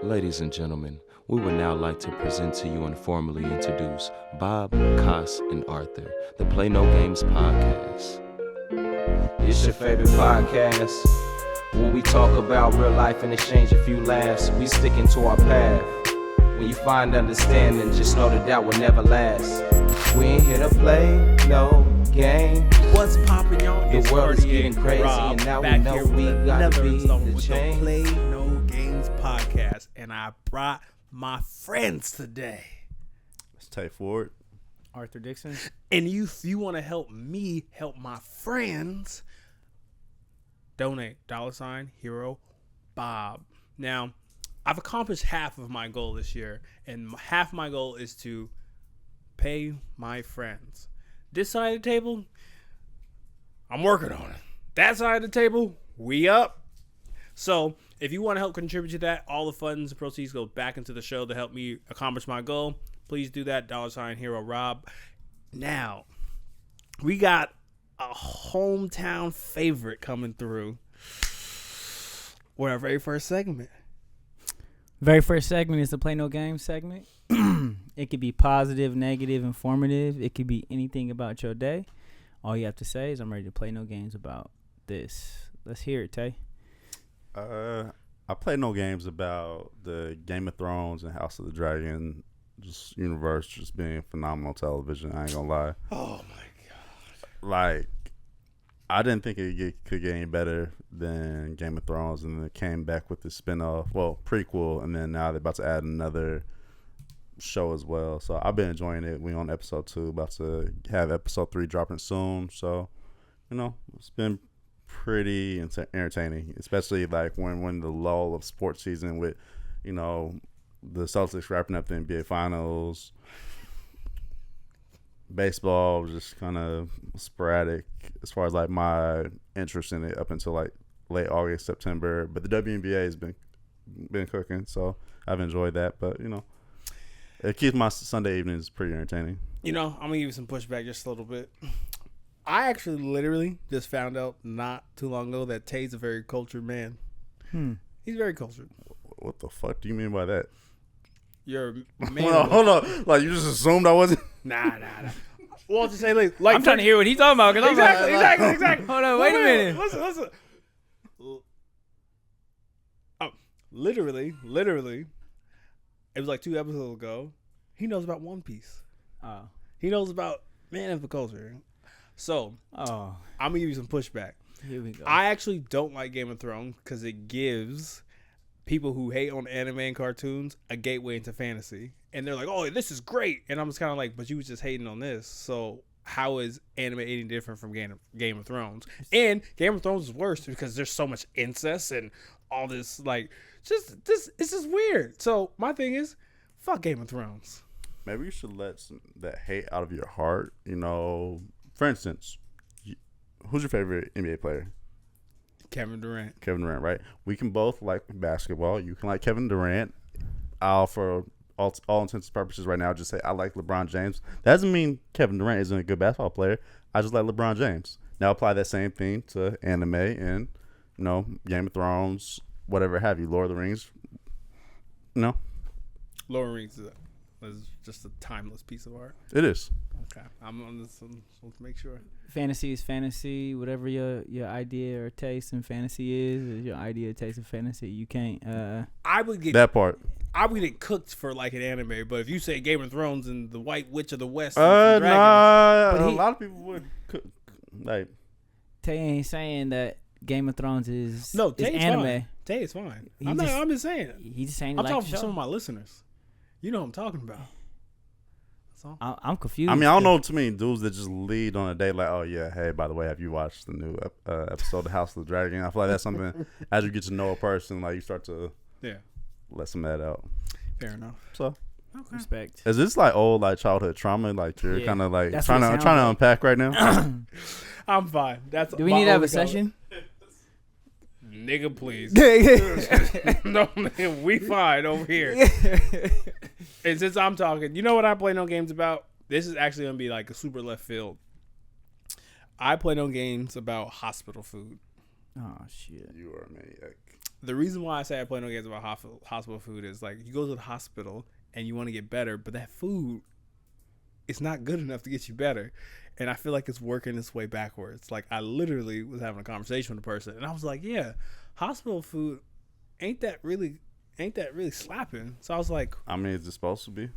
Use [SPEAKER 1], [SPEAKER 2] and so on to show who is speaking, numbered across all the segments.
[SPEAKER 1] Ladies and gentlemen, we would now like to present to you and formally introduce Bob, Cos, and Arthur, the Play No Games podcast.
[SPEAKER 2] It's your favorite podcast where we talk about real life and exchange a few laughs. We sticking to our path. When you find understanding, just know that will never last. We ain't here to play no game.
[SPEAKER 3] What's poppin', y'all?
[SPEAKER 2] The
[SPEAKER 3] It's
[SPEAKER 2] world is
[SPEAKER 3] Cartier
[SPEAKER 2] getting crazy,
[SPEAKER 3] Rob,
[SPEAKER 2] and now we
[SPEAKER 3] back
[SPEAKER 2] know
[SPEAKER 3] here
[SPEAKER 2] we
[SPEAKER 3] with
[SPEAKER 2] gotta
[SPEAKER 3] another
[SPEAKER 2] be
[SPEAKER 3] installment
[SPEAKER 2] the
[SPEAKER 3] with
[SPEAKER 2] change.
[SPEAKER 3] the Play No Games podcast, and I brought my friends today.
[SPEAKER 4] Let's take forward.
[SPEAKER 5] Arthur Dixon.
[SPEAKER 3] And if you want to help me help my friends, donate $ hero Bob. Now, I've accomplished half of my goal this year, and half my goal is to pay my friends. This side of the table, I'm working on it. That side of the table, we up. So if you want to help contribute to that, all the funds and proceeds go back into the show to help me accomplish my goal. Please do that. $ hero Rob. Now, we got a hometown favorite coming through with our very first segment.
[SPEAKER 5] Very first segment is the Play No Games segment. It could be positive, negative, informative. It could be anything about your day. All you have to say is, I'm ready to play no games about this. Let's hear it, Tay.
[SPEAKER 4] I play no games about the Game of Thrones and House of the Dragon just universe just being phenomenal television. I ain't gonna lie.
[SPEAKER 3] Oh, my God.
[SPEAKER 4] Like, I didn't think could get any better than Game of Thrones, and then it came back with the spinoff, well, prequel, and then now they're about to add another show as well. So I've been enjoying it. We on episode 2, about to have episode 3 dropping soon. So, you know, it's been pretty entertaining, especially like when the lull of sports season with, you know, the Celtics wrapping up the NBA Finals. Baseball was just kind of sporadic as far as like my interest in it up until like late August, September. But the WNBA has been cooking, so I've enjoyed that. But, you know, it keeps my Sunday evenings pretty entertaining.
[SPEAKER 3] You know, I'm going to give you some pushback just a little bit. I actually literally just found out not too long ago that Tay's a very cultured man. He's very cultured.
[SPEAKER 4] What the fuck do you mean by that?
[SPEAKER 3] You're a man.
[SPEAKER 4] Hold on. Like, you just assumed I wasn't?
[SPEAKER 3] Nah. Well, to say like
[SPEAKER 5] I'm trying to hear what he's talking about.
[SPEAKER 3] Exactly.
[SPEAKER 5] Hold on, wait a minute.
[SPEAKER 3] Listen. Oh, literally, it was like 2 episodes ago. He knows about One Piece.
[SPEAKER 5] Oh.
[SPEAKER 3] He knows about man of the culture. So, I'm gonna give you some pushback.
[SPEAKER 5] Here we go.
[SPEAKER 3] I actually don't like Game of Thrones because it gives people who hate on anime and cartoons a gateway into fantasy. And they're like, oh, this is great. And I'm just kind of like, but you was just hating on this. So how is anime any different from Game of Thrones? And Game of Thrones is worse because there's so much incest and all this, like, it's just weird. So my thing is, fuck Game of Thrones.
[SPEAKER 4] Maybe you should let that hate out of your heart. You know, for instance, who's your favorite NBA player?
[SPEAKER 3] Kevin Durant,
[SPEAKER 4] right? We can both like basketball. You can like Kevin Durant. I'll, for all intents and purposes right now, just say I like LeBron James. That doesn't mean Kevin Durant isn't a good basketball player. I just like LeBron James. Now apply that same thing to anime and, you know, Game of Thrones, whatever have you, Lord of the Rings. No,
[SPEAKER 3] Lord of the Rings is just a timeless piece of art.
[SPEAKER 4] it is.
[SPEAKER 3] Okay, I'm on this one to make sure.
[SPEAKER 5] Fantasy is fantasy. Whatever your idea or taste in fantasy is your idea or taste of fantasy. You can't.
[SPEAKER 3] I would get
[SPEAKER 4] That part.
[SPEAKER 3] I would get cooked for like an anime, but if you say Game of Thrones and the White Witch of the West,
[SPEAKER 4] Nah.
[SPEAKER 5] But
[SPEAKER 4] A lot of people would like.
[SPEAKER 5] Tay ain't saying that Game of Thrones is
[SPEAKER 3] Tay is
[SPEAKER 5] anime.
[SPEAKER 3] fine. Tay is fine.
[SPEAKER 5] He
[SPEAKER 3] I'm
[SPEAKER 5] just-
[SPEAKER 3] just saying.
[SPEAKER 5] He's just saying.
[SPEAKER 3] I'm
[SPEAKER 5] Like
[SPEAKER 3] talking
[SPEAKER 5] the
[SPEAKER 3] for some
[SPEAKER 5] show.
[SPEAKER 3] of my listeners. You know what I'm talking about. That's all.
[SPEAKER 5] I'm confused.
[SPEAKER 4] I mean, I don't know too many dudes that just lead on a day like, oh yeah, hey, by the way, have you watched the new episode of House of the Dragon? I feel like that's something as you get to know a person, like you start to let some of that out.
[SPEAKER 3] Fair enough.
[SPEAKER 4] So,
[SPEAKER 3] Okay.
[SPEAKER 5] Respect.
[SPEAKER 4] is this like old like childhood trauma? Like you're
[SPEAKER 5] Yeah,
[SPEAKER 4] kind of like
[SPEAKER 5] that's
[SPEAKER 4] trying
[SPEAKER 5] what it
[SPEAKER 4] to
[SPEAKER 5] sounds like.
[SPEAKER 4] unpack right now.
[SPEAKER 3] I'm fine. That's
[SPEAKER 5] Do we
[SPEAKER 3] my
[SPEAKER 5] need to have
[SPEAKER 3] only
[SPEAKER 5] a session?
[SPEAKER 3] Nigga, please. No, man, we fine over here. And since I'm talking, you know what I play no games about? This is actually gonna be like a super left field. I play no games about hospital food.
[SPEAKER 5] Oh shit.
[SPEAKER 4] You are a maniac.
[SPEAKER 3] the reason why I say I play no games about hospital food is like you go to the hospital and you want to get better, but that food is not good enough to get you better. And I feel like it's working its way backwards. Like I literally was having a conversation with a person and I was like, yeah, hospital food ain't that really slapping. So I was like,
[SPEAKER 4] I mean, is it supposed to be?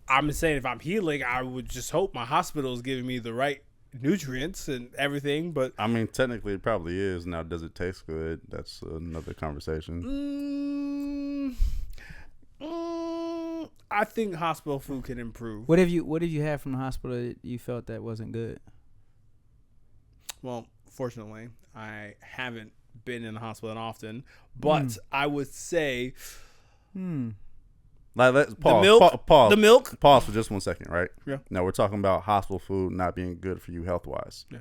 [SPEAKER 3] I'm just saying if I'm healing, I would just hope my hospital is giving me the right nutrients and everything. But
[SPEAKER 4] I mean, technically it probably is. Now, does it taste good? That's another conversation.
[SPEAKER 3] I think hospital food can improve.
[SPEAKER 5] What have you had from the hospital that you felt that wasn't good?
[SPEAKER 3] Well, fortunately, I haven't been in the hospital that often, but I would say
[SPEAKER 4] Like, let's pause.
[SPEAKER 3] the milk.
[SPEAKER 4] Pause.
[SPEAKER 3] The milk.
[SPEAKER 4] Pause for just 1 second, right?
[SPEAKER 3] Yeah.
[SPEAKER 4] Now we're talking about hospital food not being good for you health wise.
[SPEAKER 3] Yeah.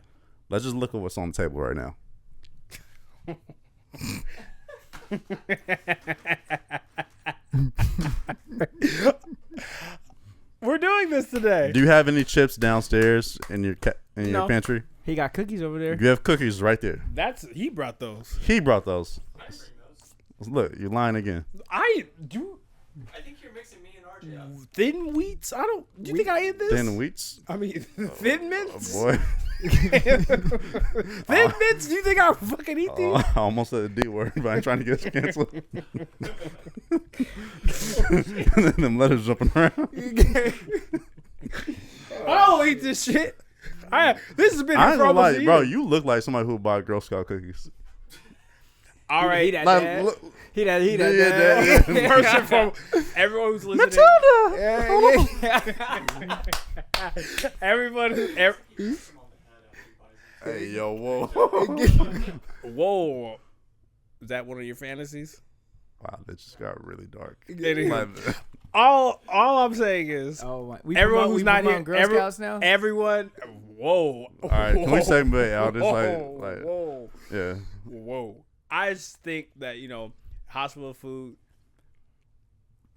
[SPEAKER 4] Let's just look at what's on the table right now.
[SPEAKER 3] We're doing this today.
[SPEAKER 4] Do you have any chips downstairs in your
[SPEAKER 3] No.
[SPEAKER 4] pantry?
[SPEAKER 5] He got cookies over there.
[SPEAKER 4] You have cookies right there.
[SPEAKER 3] He brought those.
[SPEAKER 4] He brought those. Look, you're lying again.
[SPEAKER 3] I do.
[SPEAKER 6] I think you're mixing me and RJ up.
[SPEAKER 3] Thin wheats? I don't. Do you think I ate this?
[SPEAKER 4] Thin wheats.
[SPEAKER 3] I mean, thin mints?
[SPEAKER 4] Boy.
[SPEAKER 3] Thin mints? Do you think I fucking eat these?
[SPEAKER 4] I almost said the D word, but I'm trying to get us canceled. And then them letters jumping around.
[SPEAKER 3] I don't eat this shit. This has been
[SPEAKER 4] I
[SPEAKER 3] here
[SPEAKER 4] ain't
[SPEAKER 3] for
[SPEAKER 4] gonna
[SPEAKER 3] almost
[SPEAKER 4] lie,
[SPEAKER 3] a
[SPEAKER 4] bro.
[SPEAKER 3] year.
[SPEAKER 4] You look like somebody who bought Girl Scout cookies.
[SPEAKER 3] All right.
[SPEAKER 5] He that
[SPEAKER 4] Like,
[SPEAKER 5] dad.
[SPEAKER 4] look,
[SPEAKER 5] He that
[SPEAKER 4] yeah,
[SPEAKER 3] First and foremost, everyone who's listening. Everyone.
[SPEAKER 4] Hey, yo, whoa.
[SPEAKER 3] Whoa. Is that one of your fantasies?
[SPEAKER 4] Wow, that just got really dark.
[SPEAKER 3] It is.
[SPEAKER 4] Like,
[SPEAKER 3] All I'm saying is,
[SPEAKER 5] Oh my!
[SPEAKER 3] everyone who's not here,
[SPEAKER 5] Girl Scouts now.
[SPEAKER 3] everyone. Whoa.
[SPEAKER 4] all right, can we segue out? Just
[SPEAKER 3] Whoa.
[SPEAKER 4] like,
[SPEAKER 3] Whoa.
[SPEAKER 4] yeah.
[SPEAKER 3] Whoa. I just think that, hospital food,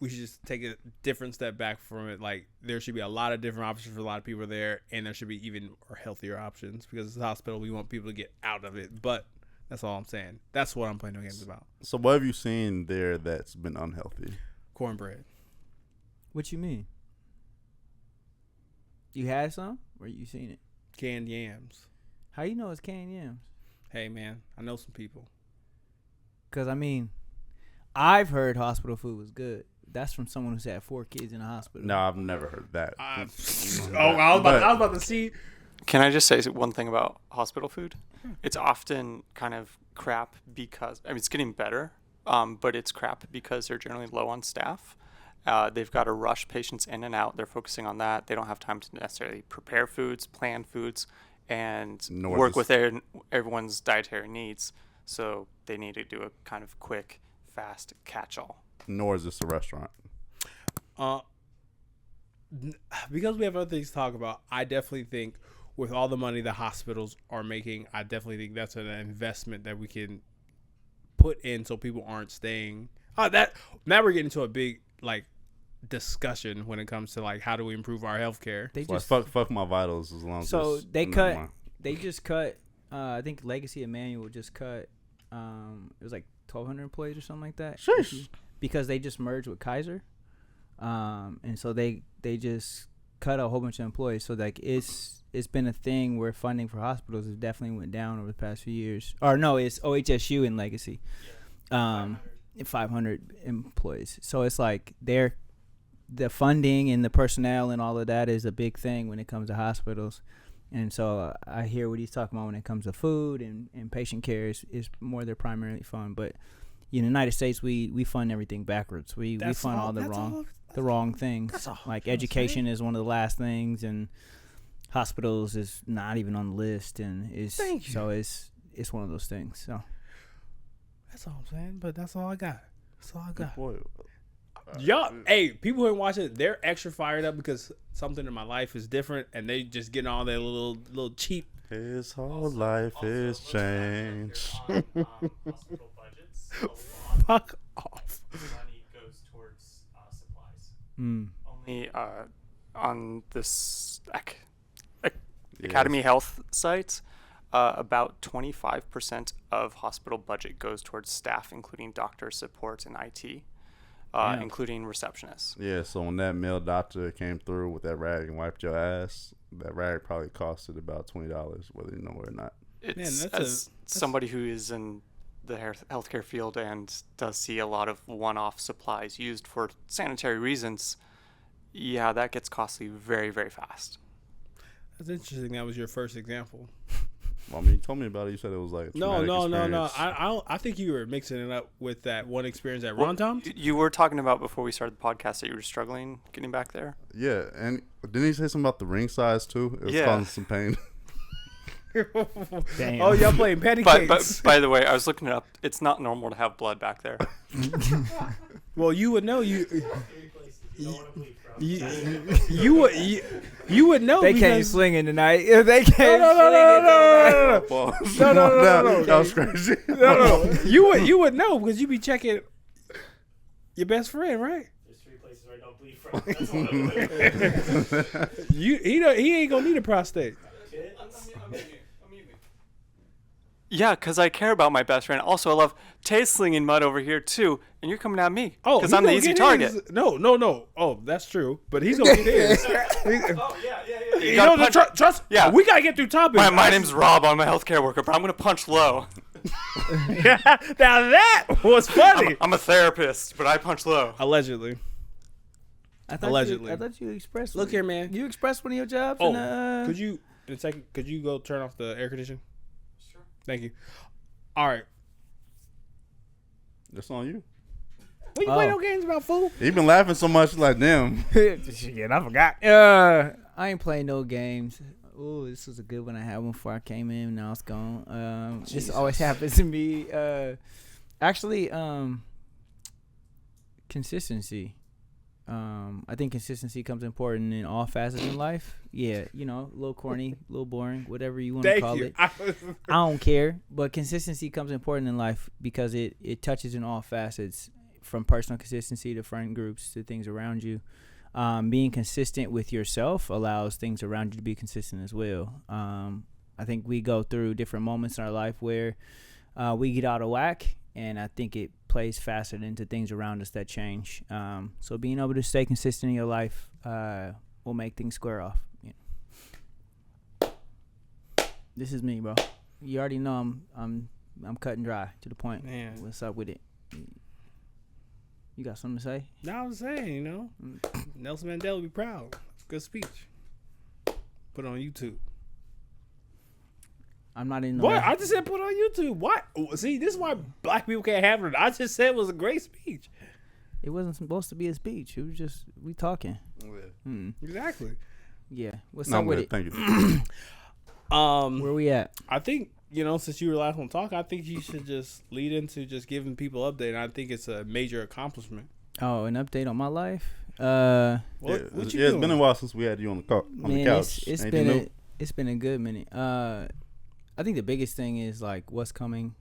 [SPEAKER 3] we should just take a different step back from it. Like, there should be a lot of different options for a lot of people there, and there should be even more healthier options because it's a hospital. We want people to get out of it. But that's all I'm saying. That's what I'm playing no games about.
[SPEAKER 4] So what have you seen there that's been unhealthy?
[SPEAKER 3] Cornbread.
[SPEAKER 5] What you mean? You had some, or you seen it?
[SPEAKER 3] Canned yams.
[SPEAKER 5] How you know it's canned yams?
[SPEAKER 3] Hey, man, I know some people.
[SPEAKER 5] Because I mean, I've heard hospital food was good. That's from someone who's had 4 kids in the hospital.
[SPEAKER 4] No, I've never heard that.
[SPEAKER 3] I was about to see.
[SPEAKER 6] Can I just say one thing about hospital food? It's often kind of crap because, it's getting better, but it's crap because they're generally low on staff. They've got to rush patients in and out. They're focusing on that. They don't have time to necessarily prepare foods, plan foods, and work with everyone's dietary needs. So they need to do a kind of quick, fast catch-all.
[SPEAKER 4] Nor is this a restaurant.
[SPEAKER 3] Because we have other things to talk about, I definitely think with all the money the hospitals are making, I definitely think that's an investment that we can put in so people aren't staying. Now we're getting into a big discussion when it comes to how do we improve our healthcare.
[SPEAKER 5] They
[SPEAKER 4] Like,
[SPEAKER 5] just
[SPEAKER 4] fuck my vitals as long as
[SPEAKER 5] so
[SPEAKER 4] it's-
[SPEAKER 5] they
[SPEAKER 4] never
[SPEAKER 5] cut.
[SPEAKER 4] mind.
[SPEAKER 5] They just cut. I think Legacy Emmanuel just cut. It was like 1,200 employees or something like that.
[SPEAKER 4] Sheesh.
[SPEAKER 5] Because they just merged with Kaiser, and so they just cut a whole bunch of employees. So it's been a thing where funding for hospitals has definitely went down over the past few years. Or no, it's OHSU and Legacy. 500 employees. So it's like the funding and the personnel and all of that is a big thing when it comes to hospitals. And so I hear what he's talking about when it comes to food and patient care is more their primary fund. But in the United States, we fund everything backwards. We fund all the wrong things. Like education is one of the last things, and hospitals is not even on the list. And it's one of those things. So
[SPEAKER 3] That's all I'm saying, but that's all I got.
[SPEAKER 4] Boy,
[SPEAKER 3] Y'all, hey, people who ain't watching it, they're extra fired up because something in my life is different, and they just getting all their little cheap.
[SPEAKER 4] his whole life is changed.
[SPEAKER 7] Hospital budgets, a lot
[SPEAKER 3] Fuck off.
[SPEAKER 7] of money goes towards supplies.
[SPEAKER 6] Only on this Academy Health site, About 25% of hospital budget goes towards staff, including doctor support and IT, including receptionists.
[SPEAKER 4] Yeah, so when that male doctor came through with that rag and wiped your ass, that rag probably costed about $20, whether you know it or not.
[SPEAKER 6] It's,
[SPEAKER 3] that's
[SPEAKER 6] as somebody who is in the healthcare field and does see a lot of one-off supplies used for sanitary reasons, yeah, that gets costly very, very fast.
[SPEAKER 3] That's interesting. That was your first example.
[SPEAKER 4] Well, I mean, you told me about it. You said it was like a
[SPEAKER 3] No.
[SPEAKER 4] traumatic experience.
[SPEAKER 3] I think you were mixing it up with that one experience at Ron Tom's.
[SPEAKER 6] You were talking about before we started the podcast that you were struggling getting back there.
[SPEAKER 4] Yeah, and didn't he say something about the ring size too? It was
[SPEAKER 6] Yeah.
[SPEAKER 4] causing some pain.
[SPEAKER 5] Damn.
[SPEAKER 3] Oh, y'all playing patty cakes.
[SPEAKER 6] By the way, I was looking it up. It's not normal to have blood back there.
[SPEAKER 3] Well, you would know. You
[SPEAKER 7] Don't want to bleed from.
[SPEAKER 3] you would know.
[SPEAKER 5] They came
[SPEAKER 3] because-
[SPEAKER 5] slinging tonight. They came
[SPEAKER 3] No.
[SPEAKER 4] Pause.
[SPEAKER 3] No.
[SPEAKER 4] That was crazy.
[SPEAKER 3] No. You would know because you be checking your best friend, right?
[SPEAKER 7] There's 3 places where I don't bleed from. That's one of them.
[SPEAKER 3] He ain't gonna need a prostate.
[SPEAKER 6] Yeah, because I care about my best friend. Also, I love Tay slinging mud over here, too. And you're coming at me.
[SPEAKER 3] Oh,
[SPEAKER 6] Because
[SPEAKER 3] he
[SPEAKER 6] I'm the
[SPEAKER 3] gonna
[SPEAKER 6] easy
[SPEAKER 3] get
[SPEAKER 6] target.
[SPEAKER 3] his. No. Oh, that's true. But he's gonna get his.
[SPEAKER 7] Oh, yeah.
[SPEAKER 3] You
[SPEAKER 6] gotta
[SPEAKER 3] know,
[SPEAKER 6] punch-
[SPEAKER 3] trust.
[SPEAKER 6] Yeah.
[SPEAKER 3] We gotta get through topics.
[SPEAKER 6] My name's Rob. I'm a healthcare worker, but I'm going to punch low.
[SPEAKER 3] Now that was funny.
[SPEAKER 6] I'm a therapist, but I punch low.
[SPEAKER 3] Allegedly. Allegedly.
[SPEAKER 5] I thought you expressed.
[SPEAKER 3] Look here, man.
[SPEAKER 5] You expressed one of your jobs.
[SPEAKER 3] Oh,
[SPEAKER 5] in,
[SPEAKER 3] could you? In a second, could you go turn off the air conditioning?
[SPEAKER 6] Sure.
[SPEAKER 3] Thank you. All right.
[SPEAKER 4] That's on you.
[SPEAKER 3] We can play no games about food.
[SPEAKER 4] He been laughing so much, like damn.
[SPEAKER 5] Shit, I forgot. I ain't playing no games. Ooh, this was a good one. I had one before I came in. Now it's gone. This always happens to me. Actually, consistency. I think consistency comes important in all facets in life. Yeah, a little corny, a little boring, whatever you want to
[SPEAKER 3] Thank
[SPEAKER 5] call
[SPEAKER 3] you.
[SPEAKER 5] it. I don't care, but consistency comes important in life because it touches in all facets, from personal consistency to friend groups to things around you. Being consistent with yourself allows things around you to be consistent as well. I think we go through different moments in our life where we get out of whack, and I think it plays faceted into things around us that change. So being able to stay consistent in your life will make things square off. This is me, bro. You already know I'm cut and dry to the point.
[SPEAKER 3] Man.
[SPEAKER 5] What's up with it? You got something to say?
[SPEAKER 3] No, I'm saying, Nelson Mandela would be proud. Good speech. Put it on YouTube.
[SPEAKER 5] I'm not in the
[SPEAKER 3] What? I just said put it on YouTube. What? See, this is why black people can't have it. I just said it was a great speech.
[SPEAKER 5] It wasn't supposed to be a speech. It was just we talking.
[SPEAKER 3] Exactly.
[SPEAKER 5] Yeah. What's
[SPEAKER 4] No,
[SPEAKER 5] up
[SPEAKER 4] I'm
[SPEAKER 5] with
[SPEAKER 4] good.
[SPEAKER 5] it?
[SPEAKER 4] Thank you.
[SPEAKER 5] Where we at?
[SPEAKER 3] I think, since you were last one to talk, I think you should just lead into just giving people update. And I think it's a major accomplishment.
[SPEAKER 5] Oh, an update on my life.
[SPEAKER 3] What you
[SPEAKER 4] It's
[SPEAKER 3] doing?
[SPEAKER 4] been a while since we had you on the couch.
[SPEAKER 5] It's
[SPEAKER 4] Anything new?
[SPEAKER 5] it's been a good minute. I think the biggest thing is like what's coming.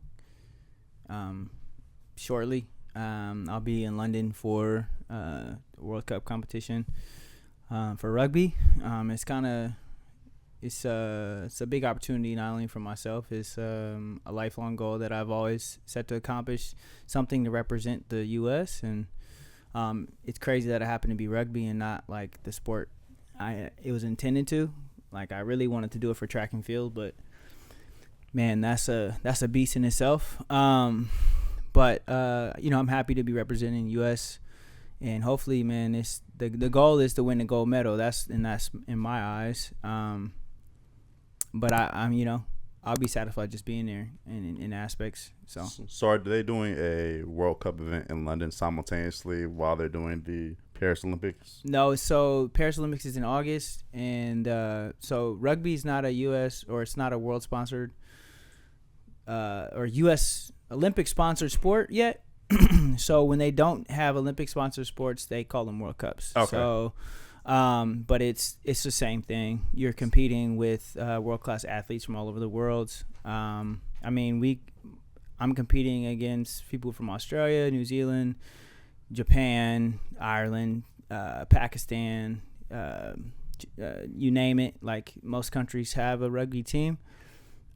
[SPEAKER 5] Shortly, I'll be in London for the World Cup competition for rugby. It's a big opportunity not only for myself. It's a lifelong goal that I've always set to accomplish, something to represent the U.S. and it's crazy that it happened to be rugby and not like the sport it was intended to. Like I really wanted to do it for track and field, but man, that's a beast in itself. But I'm happy to be representing U.S. and hopefully, man, it's the goal is to win the gold medal. That's in my eyes. But I'll be satisfied just being there in aspects. So
[SPEAKER 4] are they doing a World Cup event in London simultaneously while they're doing the Paris Olympics?
[SPEAKER 5] No, so Paris Olympics is in August, and so rugby is not a U.S. or it's not a world sponsored or U.S. Olympic sponsored sport yet. So when they don't have Olympic sponsored sports, they call them World Cups.
[SPEAKER 4] Okay.
[SPEAKER 5] So, but it's the same thing. You're competing with world class athletes from all over the world. I'm competing against people from Australia, New Zealand, Japan, Ireland, Pakistan, you name it. Like most countries have a rugby team.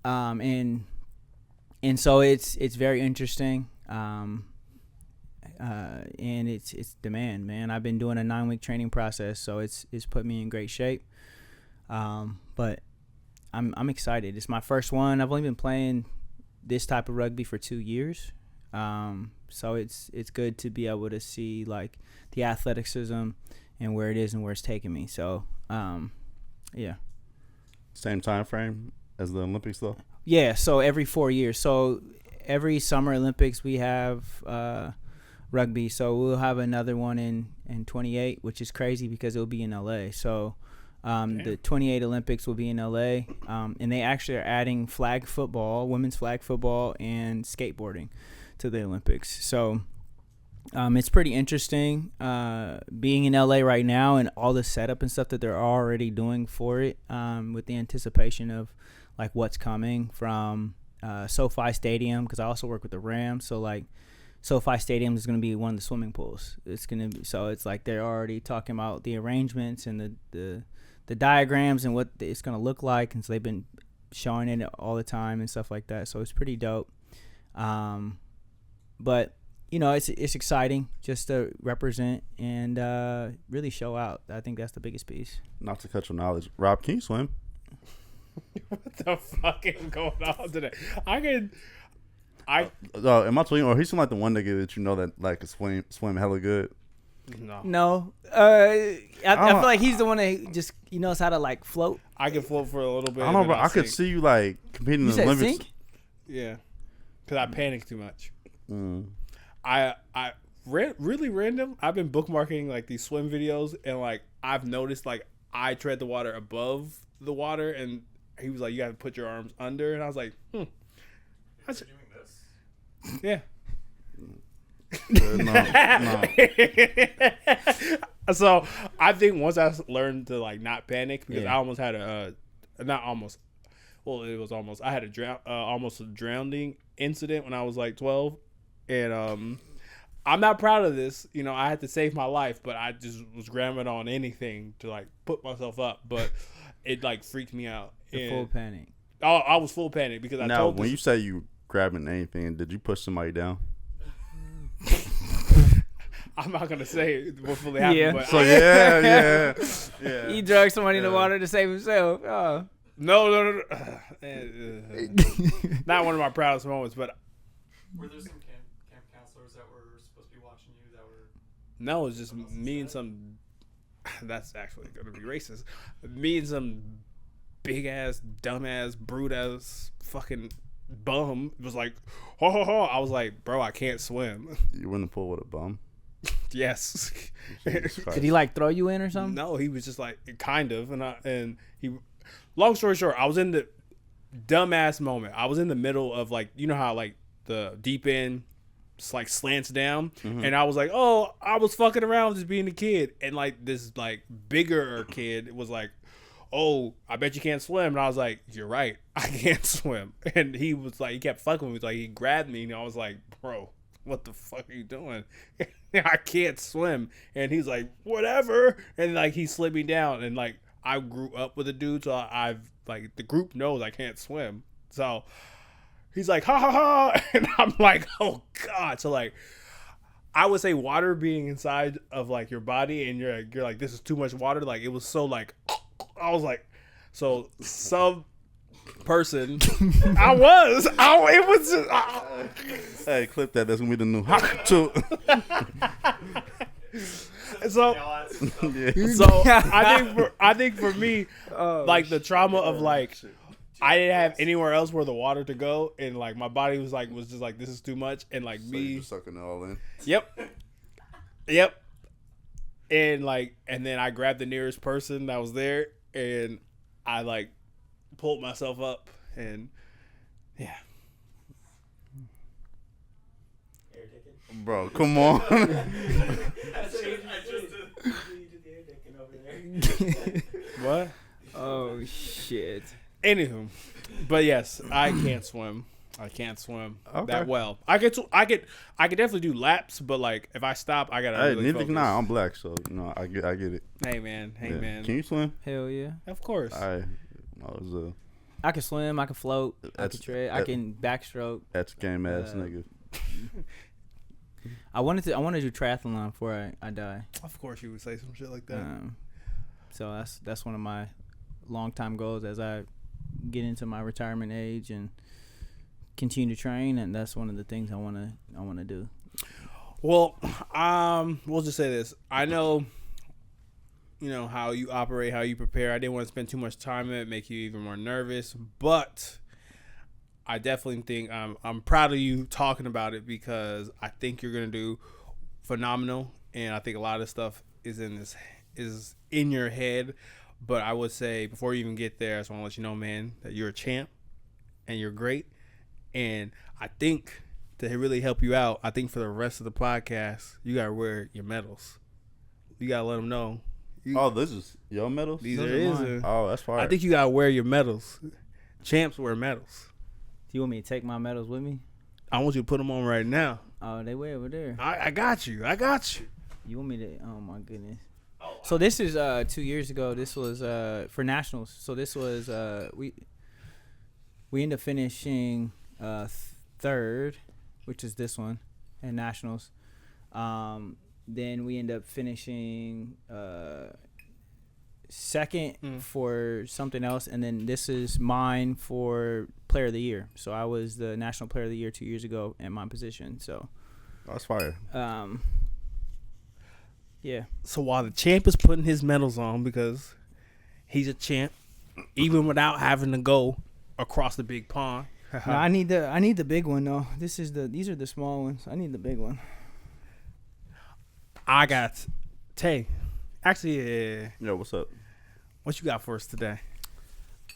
[SPEAKER 5] And so it's very interesting. And it's demand, man. I've been doing a 9-week training process, so it's put me in great shape. But I'm excited. It's my first one. I've only been playing this type of rugby for 2 years. So it's good to be able to see like the athleticism and where it is and where it's taking me. So yeah.
[SPEAKER 4] Same time frame as the Olympics though?
[SPEAKER 5] Yeah, so every 4 years. So every Summer Olympics we have rugby. So we'll have another one in 28, which is crazy because it'll be in LA. So the 28 Olympics will be in LA. And they actually are adding flag football, women's flag football, and skateboarding to the Olympics. So it's pretty interesting being in LA right now and all the setup and stuff that they're already doing for it, with the anticipation of like what's coming from SoFi Stadium, because I also work with the Rams. So like SoFi Stadium is going to be one of the swimming pools. It's going to be, so it's like they're already talking about the arrangements and the diagrams and what it's going to look like, and so they've been showing it all the time and stuff like that. So it's pretty dope. But you know, it's exciting just to represent and really show out. I think that's the biggest piece.
[SPEAKER 4] Not to cut your knowledge, Rob, can you swim?
[SPEAKER 3] What the fuck is going on today? Am I
[SPEAKER 4] tweeting, or he's like the one nigga that you know that like can swim hella good?
[SPEAKER 5] No. I feel like he's the one that just he knows how to like float.
[SPEAKER 3] I can float for a little bit.
[SPEAKER 4] I don't know, bro. I could see you like competing in the Olympics.
[SPEAKER 5] Sink?
[SPEAKER 3] Yeah, because I panic too much.
[SPEAKER 4] Mm.
[SPEAKER 3] I really random. I've been bookmarking like these swim videos, and like I've noticed like I tread the water above the water, and he was like, "You got to put your arms under," and I was like,
[SPEAKER 7] You're doing this?
[SPEAKER 3] Yeah.
[SPEAKER 4] No.
[SPEAKER 3] So I think once I learned to like not panic, because
[SPEAKER 5] Yeah.
[SPEAKER 3] I almost had I had a almost a drowning incident when I was like 12, and I'm not proud of this. You know, I had to save my life, but I just was grabbing on anything to like put myself up, but it like freaked me out.
[SPEAKER 5] The full panic.
[SPEAKER 3] I was full panic because I
[SPEAKER 4] Now,
[SPEAKER 3] told
[SPEAKER 4] when you say you grabbing anything, did you push somebody down?
[SPEAKER 3] I'm not gonna say what fully happened,
[SPEAKER 5] Yeah.
[SPEAKER 3] but
[SPEAKER 4] So yeah.
[SPEAKER 5] He drugged somebody in the water to save himself. Oh.
[SPEAKER 3] No. Not one of my proudest moments, but
[SPEAKER 6] Were there some camp counselors that were supposed to be watching you that were...
[SPEAKER 3] no, it's just me and some. That's actually gonna be racist. Me and some big ass, dumb ass, brute ass, fucking bum was like, ho ho ho. I was like, bro, I can't swim.
[SPEAKER 4] You were in the pool with a bum.
[SPEAKER 3] Yes.
[SPEAKER 4] Jesus Christ.
[SPEAKER 5] Did he like throw you in or something?
[SPEAKER 3] No, he was just like kind of, and he. Long story short, I was in the dumbass moment. I was in the middle of like, you know how like the deep end like slants down, and I was like, oh, I was fucking around just being a kid, and like this like bigger kid was like, oh, I bet you can't swim, and I was like, you're right, I can't swim, and he was like, he kept fucking with me, like he grabbed me, and I was like, bro, what the fuck are you doing? I can't swim, and he's like, whatever, and like he slid me down, and like I grew up with a dude, so I've like the group knows I can't swim, so. He's like, ha ha ha, and I'm like, oh god. So like, I would say water being inside of like your body, and you're like, this is too much water. Like it was so like, I was like, so some person, it was just,
[SPEAKER 4] Hey, clip that. That's gonna be the new hot too.
[SPEAKER 3] so I think for me, like the trauma of like. I didn't have anywhere else where the water to go, and like my body was just like this is too much, and like
[SPEAKER 4] So
[SPEAKER 3] me
[SPEAKER 4] you just sucking it all in.
[SPEAKER 3] Yep, and then I grabbed the nearest person that was there, and I like pulled myself up, and yeah.
[SPEAKER 4] Bro, come on.
[SPEAKER 3] What?
[SPEAKER 5] Oh shit.
[SPEAKER 3] Anywho, but yes, I can't swim.
[SPEAKER 4] Okay.
[SPEAKER 3] That well. I could definitely do laps, but like if I stop, I gotta.
[SPEAKER 4] Hey,
[SPEAKER 3] really
[SPEAKER 4] neither
[SPEAKER 3] focus.
[SPEAKER 4] can I. I'm black, so you know I get it.
[SPEAKER 3] Hey man.
[SPEAKER 4] Yeah. Can you swim?
[SPEAKER 5] Hell yeah.
[SPEAKER 3] Of course.
[SPEAKER 4] I was
[SPEAKER 5] I can swim. I can float. I
[SPEAKER 4] That's-
[SPEAKER 5] can tread. I can backstroke.
[SPEAKER 4] That's game ass
[SPEAKER 5] Uh,
[SPEAKER 4] nigga.
[SPEAKER 5] I wanted to do triathlon before I die.
[SPEAKER 3] Of course, you would say some shit like that.
[SPEAKER 5] So that's one of my long time goals as I get into my retirement age and continue to train, and that's one of the things I wanna do.
[SPEAKER 3] Well, we'll just say this. I know, how you operate, how you prepare. I didn't want to spend too much time in it, make you even more nervous. But I definitely think I'm proud of you talking about it, because I think you're gonna do phenomenal, and I think a lot of stuff is in your head. But I would say before you even get there, I just want to let you know, man, that you're a champ and you're great. And I think to really help you out, I think for the rest of the podcast, you gotta wear your medals. You gotta let them know.
[SPEAKER 4] This is your medals?
[SPEAKER 3] These
[SPEAKER 5] Those
[SPEAKER 3] are
[SPEAKER 5] are
[SPEAKER 3] his.
[SPEAKER 5] mine.
[SPEAKER 4] Oh, that's fire.
[SPEAKER 3] I think you gotta wear your medals. Champs wear medals.
[SPEAKER 5] Do you want me to take my medals with me?
[SPEAKER 3] I want you to put them on right now.
[SPEAKER 5] Oh, they way over there.
[SPEAKER 3] I got you.
[SPEAKER 5] You want me to? Oh my goodness. So this is 2 years ago. This was for nationals. So this was we ended up finishing third, which is this one, in nationals. Then we end up finishing second for something else, and then this is mine for player of the year. So I was the national player of the year 2 years ago in my position. So
[SPEAKER 4] That's fire.
[SPEAKER 5] yeah.
[SPEAKER 3] So while the champ is putting his medals on, because he's a champ, even without having to go across the big pond.
[SPEAKER 5] No, I need the big one though. These are the small ones. I need the big one.
[SPEAKER 3] I got Tay. Actually, yeah.
[SPEAKER 4] Yo, what's up?
[SPEAKER 3] What you got for us today?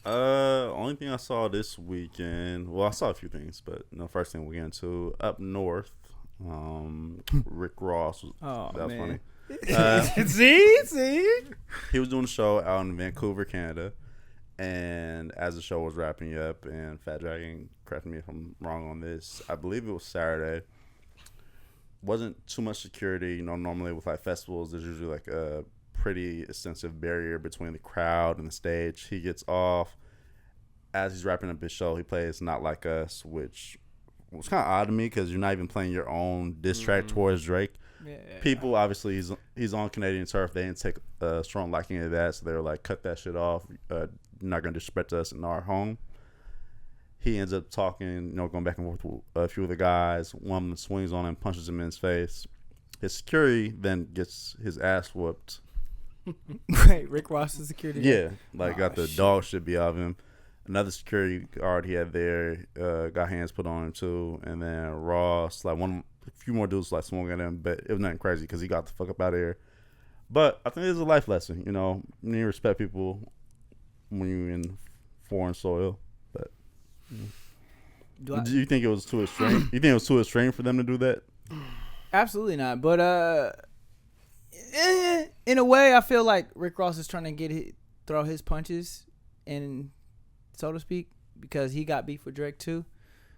[SPEAKER 4] Only thing I saw this weekend. Well, I saw a few things, but first thing we get into up north. Rick Ross.
[SPEAKER 5] Oh,
[SPEAKER 4] that was
[SPEAKER 5] man.
[SPEAKER 4] funny.
[SPEAKER 3] See?
[SPEAKER 4] He was doing a show out in Vancouver, Canada, and as the show was wrapping up, and Fat Dragon, correct me if I'm wrong on this, I believe it was Saturday. Wasn't too much security. Normally with like festivals, there's usually like a pretty extensive barrier between the crowd and the stage. He gets off. As he's wrapping up his show, he plays Not Like Us, which was kind of odd to me because you're not even playing your own diss track towards Drake.
[SPEAKER 5] Yeah.
[SPEAKER 4] People, obviously, he's on Canadian turf. They didn't take a strong liking to that, so they were like, cut that shit off. You're not going to disrespect us in our home. He ends up talking, going back and forth with a few of the guys. One of them swings on him, punches him in his face. His security then gets his ass whooped.
[SPEAKER 5] Wait, Rick Ross is security guard?
[SPEAKER 4] Yeah, got the dog shit beat out of him. Another security guard he had there got hands put on him too, and then Ross, a few more dudes swung at him, but it was nothing crazy because he got the fuck up out of here. But I think it's a life lesson, you need to respect people when you're in foreign soil. But do you think it was too extreme? You think it was too extreme for them to do that?
[SPEAKER 5] Absolutely not. But in a way, I feel like Rick Ross is trying to throw his punches, and so to speak, because he got beef with Drake too.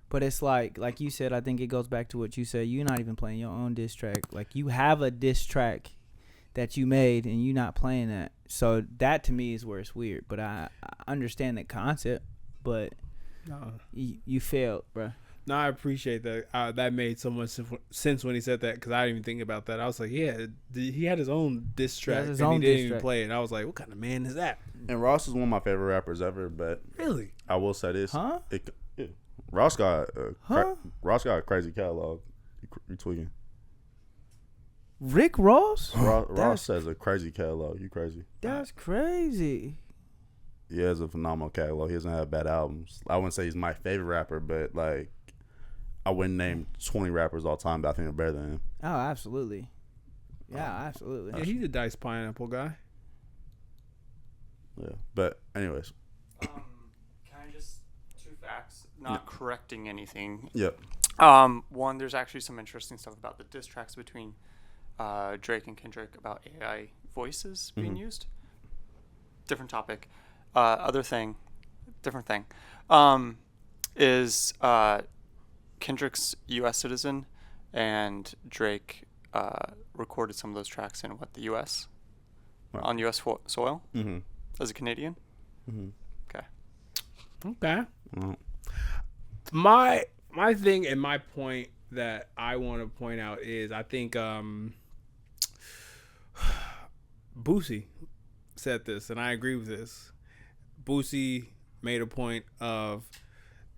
[SPEAKER 5] But it's like you said, I think it goes back to what you said. You're not even playing your own diss track. Like, you have a diss track that you made, and you're not playing that. So that to me is where it's weird. But I understand the concept, but you failed, bro.
[SPEAKER 3] No, I appreciate that. That made so much sense when he said that, because I didn't even think about that. I was like, yeah, he had his own diss track, and he didn't even play it. And I was like, what kind of man is that?
[SPEAKER 4] And Ross is one of my favorite rappers ever, but
[SPEAKER 3] Really?
[SPEAKER 4] I will say this.
[SPEAKER 5] Huh?
[SPEAKER 4] Ross got a crazy catalog. You tweaking.
[SPEAKER 5] Rick Ross?
[SPEAKER 4] Ross has a crazy catalog. You crazy.
[SPEAKER 5] That's crazy.
[SPEAKER 4] He has a phenomenal catalog. He doesn't have bad albums. I wouldn't say he's my favorite rapper, but I wouldn't name 20 rappers all time that I think are better than him.
[SPEAKER 5] Oh, absolutely. Yeah, absolutely.
[SPEAKER 3] Yeah, he's a Dice Pineapple guy.
[SPEAKER 4] Yeah. But anyways.
[SPEAKER 6] Can I just two facts, not correcting anything.
[SPEAKER 4] Yep.
[SPEAKER 6] One, there's actually some interesting stuff about the diss tracks between Drake and Kendrick about AI voices being used. Different topic. Different thing. Is Kendrick's U.S. citizen, and Drake recorded some of those tracks in the U.S.
[SPEAKER 4] Wow.
[SPEAKER 6] on U.S. soil
[SPEAKER 4] Mm-hmm.
[SPEAKER 6] as a Canadian.
[SPEAKER 4] Mm-hmm.
[SPEAKER 6] Okay.
[SPEAKER 3] Okay.
[SPEAKER 4] Mm.
[SPEAKER 3] My thing and my point that I want to point out is I think Boosie said this, and I agree with this. Boosie made a point of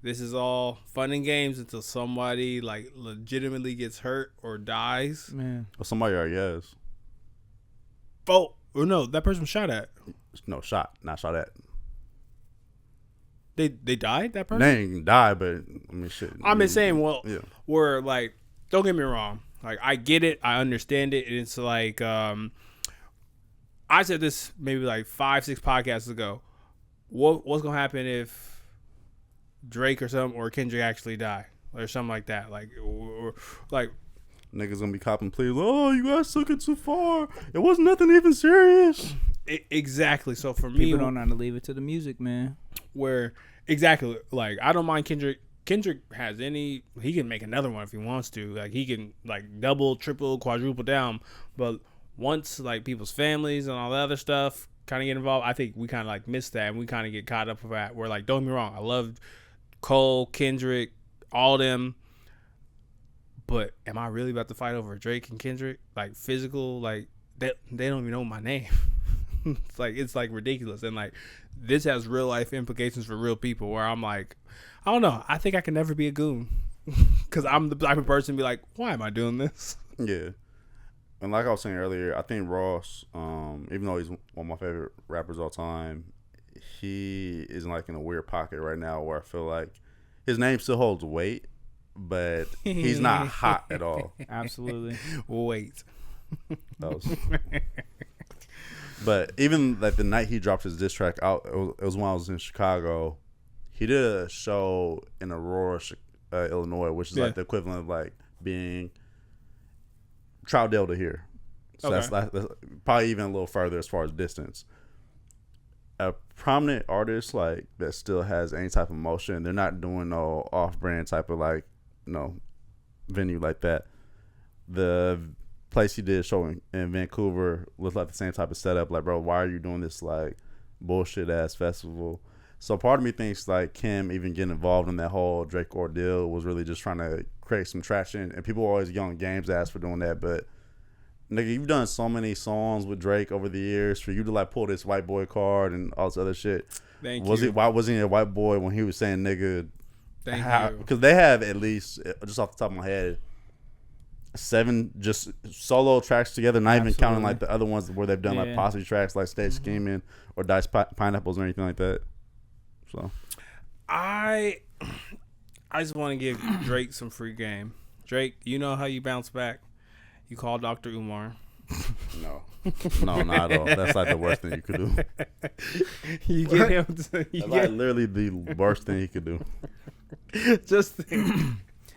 [SPEAKER 3] this is all fun and games until somebody like legitimately gets hurt or dies.
[SPEAKER 5] Man,
[SPEAKER 4] Well, somebody already has.
[SPEAKER 3] Oh, no, that person was shot at.
[SPEAKER 4] No, not shot at.
[SPEAKER 3] They died, that person?
[SPEAKER 4] They ain't die, but I mean, shit.
[SPEAKER 3] I'm just saying, well,
[SPEAKER 4] Yeah.
[SPEAKER 3] we're like, don't get me wrong. Like, I get it. I understand it. And it's like, I said this maybe like 5-6 podcasts ago. What's going to happen if Drake or Kendrick actually die? Or something like that. Like, or
[SPEAKER 4] Niggas gonna be copping pleas. Oh, you guys took it too far. It wasn't nothing even serious.
[SPEAKER 3] exactly. So for me,
[SPEAKER 5] people don't know how to leave it to the music, man.
[SPEAKER 3] where exactly, like, I don't mind Kendrick. Kendrick he can make another one if he wants to. Like, he can like double, triple, quadruple down. But once like people's families and all that other stuff kind of get involved, I think we kind of like miss that, and we kind of get caught up with that. We're like, don't get me wrong, I love Cole, Kendrick, all them. But am I really about to fight over Drake and Kendrick? Like, physical, like they don't even know my name. it's like ridiculous. And like, this has real life implications for real people where I'm like, I don't know. I think I can never be a goon because I'm the type of person to be like, why am I doing this?
[SPEAKER 4] Yeah. And like I was saying earlier, I think Ross, even though he's one of my favorite rappers of all time, he is like in a weird pocket right now where I feel like his name still holds weight, but he's not hot at all.
[SPEAKER 5] Absolutely.
[SPEAKER 3] Wait.
[SPEAKER 4] But even like the night he dropped his diss track out, it was when I was in Chicago. He did a show in Aurora, Illinois, which is like the equivalent of like being Troutdale to here. So that's probably even a little further as far as distance. A prominent artist like that still has any type of motion. They're not doing no off-brand type of like, venue like that. The place he did a show in Vancouver was like the same type of setup. Like, bro, why are you doing this like bullshit ass festival? So part of me thinks like Kim even getting involved in that whole Drake ordeal was really just trying to create some traction. And people always get on Game's ass for doing that, but nigga, you've done so many songs with Drake over the years. For you to like pull this white boy card and all this other shit, why wasn't he a white boy when he was saying nigga?
[SPEAKER 3] Thank you.
[SPEAKER 4] Because they have at least, just off the top of my head, 7 just solo tracks together, not even counting like the other ones where they've done like posse tracks like Stage Scheming or Dice Pineapples or anything like that. So
[SPEAKER 3] I just want to give Drake some free game. Drake, you know how you bounce back? You call Dr. Umar.
[SPEAKER 4] no, not at all. That's like the worst thing you could do.
[SPEAKER 3] You get him.
[SPEAKER 4] That's like literally the worst thing he could do.
[SPEAKER 3] Just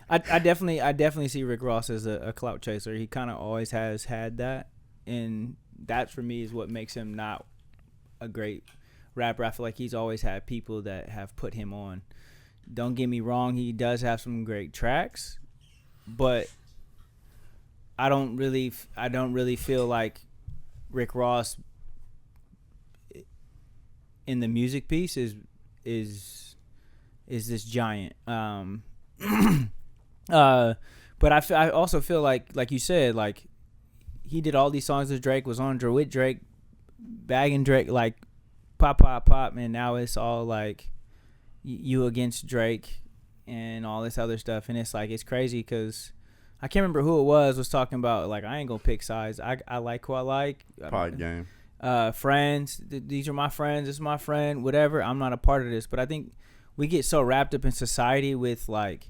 [SPEAKER 5] I definitely see Rick Ross as a clout chaser. He kind of always has had that, and that for me is what makes him not a great rapper. I feel like he's always had people that have put him on. Don't get me wrong, he does have some great tracks, but I don't really feel like Rick Ross in the music piece is this giant. But I also feel like you said, like he did all these songs with Drake, was on with Drake, bagging Drake, like pop, and now it's all like you against Drake and all this other stuff, and it's like it's crazy because I can't remember who it was talking about like I ain't gonna pick sides. I like who I like.
[SPEAKER 4] Pod game.
[SPEAKER 5] Friends. These are my friends. This is my friend. Whatever. I'm not a part of this, but I think we get so wrapped up in society with like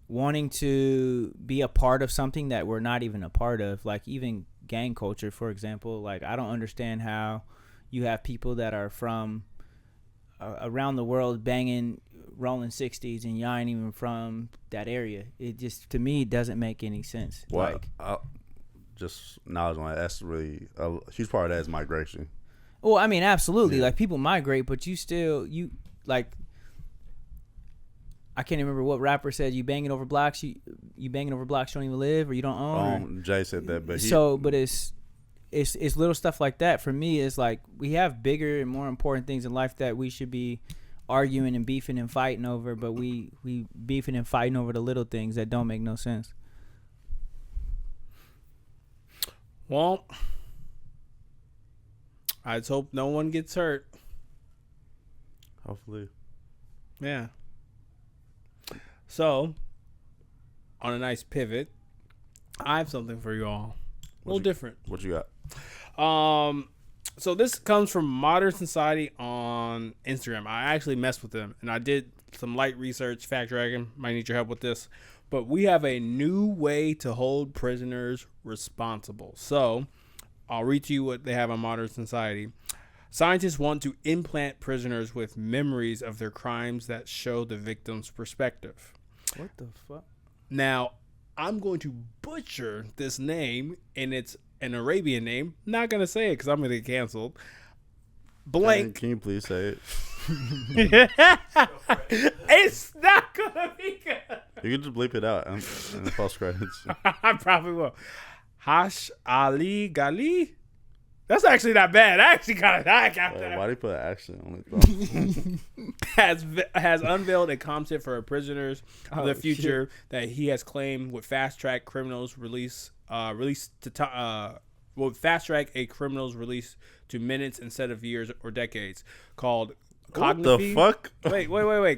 [SPEAKER 5] wanting to be a part of something that we're not even a part of, like even gang culture, for example. Like I don't understand how you have people that are from around the world banging rolling 60s and y'all ain't even from that area. It just, to me, doesn't make any sense.
[SPEAKER 4] Well, just knowledge on that, that's really a huge part of that is migration.
[SPEAKER 5] Well, I mean, absolutely. Yeah. Like people migrate, but you like, I can't remember what rapper said you banging over blocks. You banging over blocks you don't even live or you don't own.
[SPEAKER 4] Jay said that, but
[SPEAKER 5] but it's little stuff like that. For me, it's like we have bigger and more important things in life that we should be arguing and beefing and fighting over, but we beefing and fighting over the little things that don't make no sense.
[SPEAKER 3] Well, I just hope no one gets hurt.
[SPEAKER 4] Hopefully.
[SPEAKER 3] Yeah. So, on a nice pivot, I have something for you all. A little different.
[SPEAKER 4] What you got?
[SPEAKER 3] So this comes from Modern Society on Instagram. I actually messed with them, and I did some light research, fact checking. Might need your help with this. But we have a new way to hold prisoners responsible. So, I'll read to you what they have on Modern Society. Scientists want to implant prisoners with memories of their crimes that show the victim's perspective.
[SPEAKER 5] What the fuck?
[SPEAKER 3] Now, I'm going to butcher this name, and it's an Arabian name. Not going to say it because I'm going to get canceled. Blank.
[SPEAKER 4] Can you please say it?
[SPEAKER 3] It's not going to be good.
[SPEAKER 4] You can just bleep it out in the post credits.
[SPEAKER 3] I probably will. Hash Ali Gali. That's actually not bad. I actually kind of got that.
[SPEAKER 4] Why do you put an accent on it?
[SPEAKER 3] has unveiled a concept for prisoners of the future
[SPEAKER 5] shit.
[SPEAKER 3] that he has claimed would fast track criminals will fast track a criminal's release to minutes instead of years or decades. Called
[SPEAKER 4] What
[SPEAKER 3] Cognify.
[SPEAKER 4] the fuck?
[SPEAKER 3] Wait.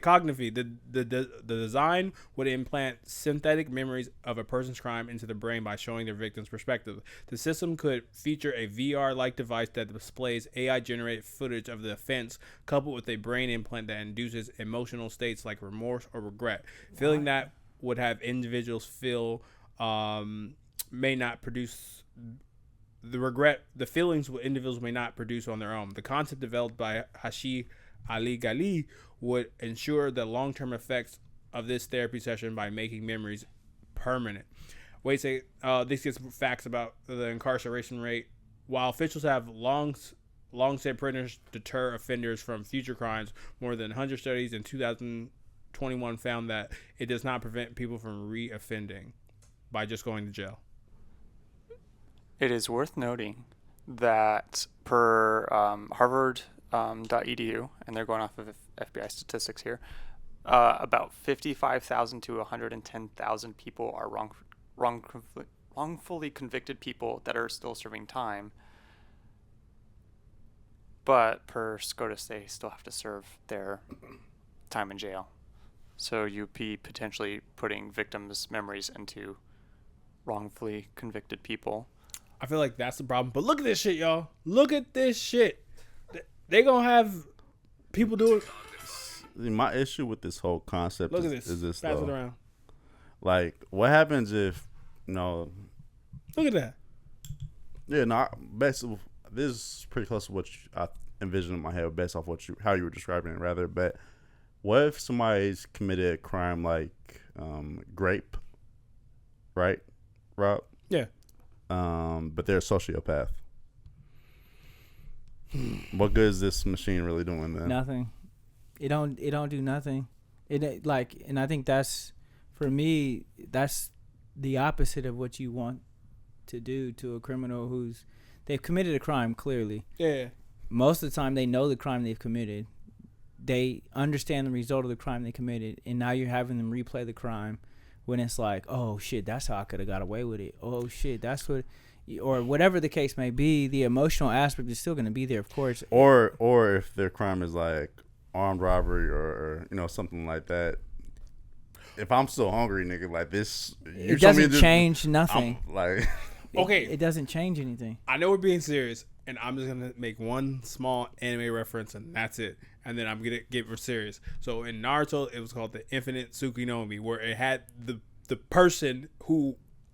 [SPEAKER 3] Cognify. The design would implant synthetic memories of a person's crime into the brain by showing their victim's perspective. The system could feature a VR-like device that displays AI-generated footage of the offense, coupled with a brain implant that induces emotional states like remorse or regret. Feeling that would have individuals feel may not produce the feelings individuals may not produce on their own. The concept developed by Hashi Ali Gali would ensure the long-term effects of this therapy session by making memories permanent. This gets facts about the incarceration rate. While officials have long said prisoners deter offenders from future crimes, more than 100 studies in 2021 found that it does not prevent people from re-offending by just going to jail.
[SPEAKER 6] It is worth noting that per Harvard.edu, and they're going off of FBI statistics here, about 55,000 to 110,000 people are wrongfully convicted people that are still serving time. But per SCOTUS, they still have to serve their time in jail. So you'd be potentially putting victims' memories into wrongfully convicted people.
[SPEAKER 3] I feel like that's the problem. But look at this shit, y'all. Look at this shit. They gonna have people do it.
[SPEAKER 4] My issue with this whole concept
[SPEAKER 3] Look at this.
[SPEAKER 4] is this
[SPEAKER 3] Pass
[SPEAKER 4] though.
[SPEAKER 3] it around.
[SPEAKER 4] Like, what happens if,
[SPEAKER 3] Look at that.
[SPEAKER 4] Yeah, no. Basically, this is pretty close to what I envisioned in my head, based off how you were describing it, rather. But what if somebody's committed a crime like grape, right, Rob?
[SPEAKER 3] Yeah.
[SPEAKER 4] But they're a sociopath. What good is this machine really doing then?
[SPEAKER 5] Nothing. It don't do nothing. And I think that's, for me, that's the opposite of what you want to do to a criminal they've committed a crime, clearly.
[SPEAKER 3] Yeah.
[SPEAKER 5] Most of the time they know the crime they've committed. They understand the result of the crime they committed, and now you're having them replay the crime when it's like, oh shit, that's how I could have got away with it. Oh shit, that's what, or whatever the case may be, the emotional aspect is still going to be there, of course.
[SPEAKER 4] Or if their crime is like armed robbery or something like that. If I'm still hungry, nigga, like this,
[SPEAKER 5] it doesn't change nothing.
[SPEAKER 3] Okay.
[SPEAKER 5] It doesn't change anything.
[SPEAKER 3] I know we're being serious, and I'm just gonna make one small anime reference, and that's it. And then I'm gonna get serious. So in Naruto, it was called the Infinite Tsukuyomi, where it had the person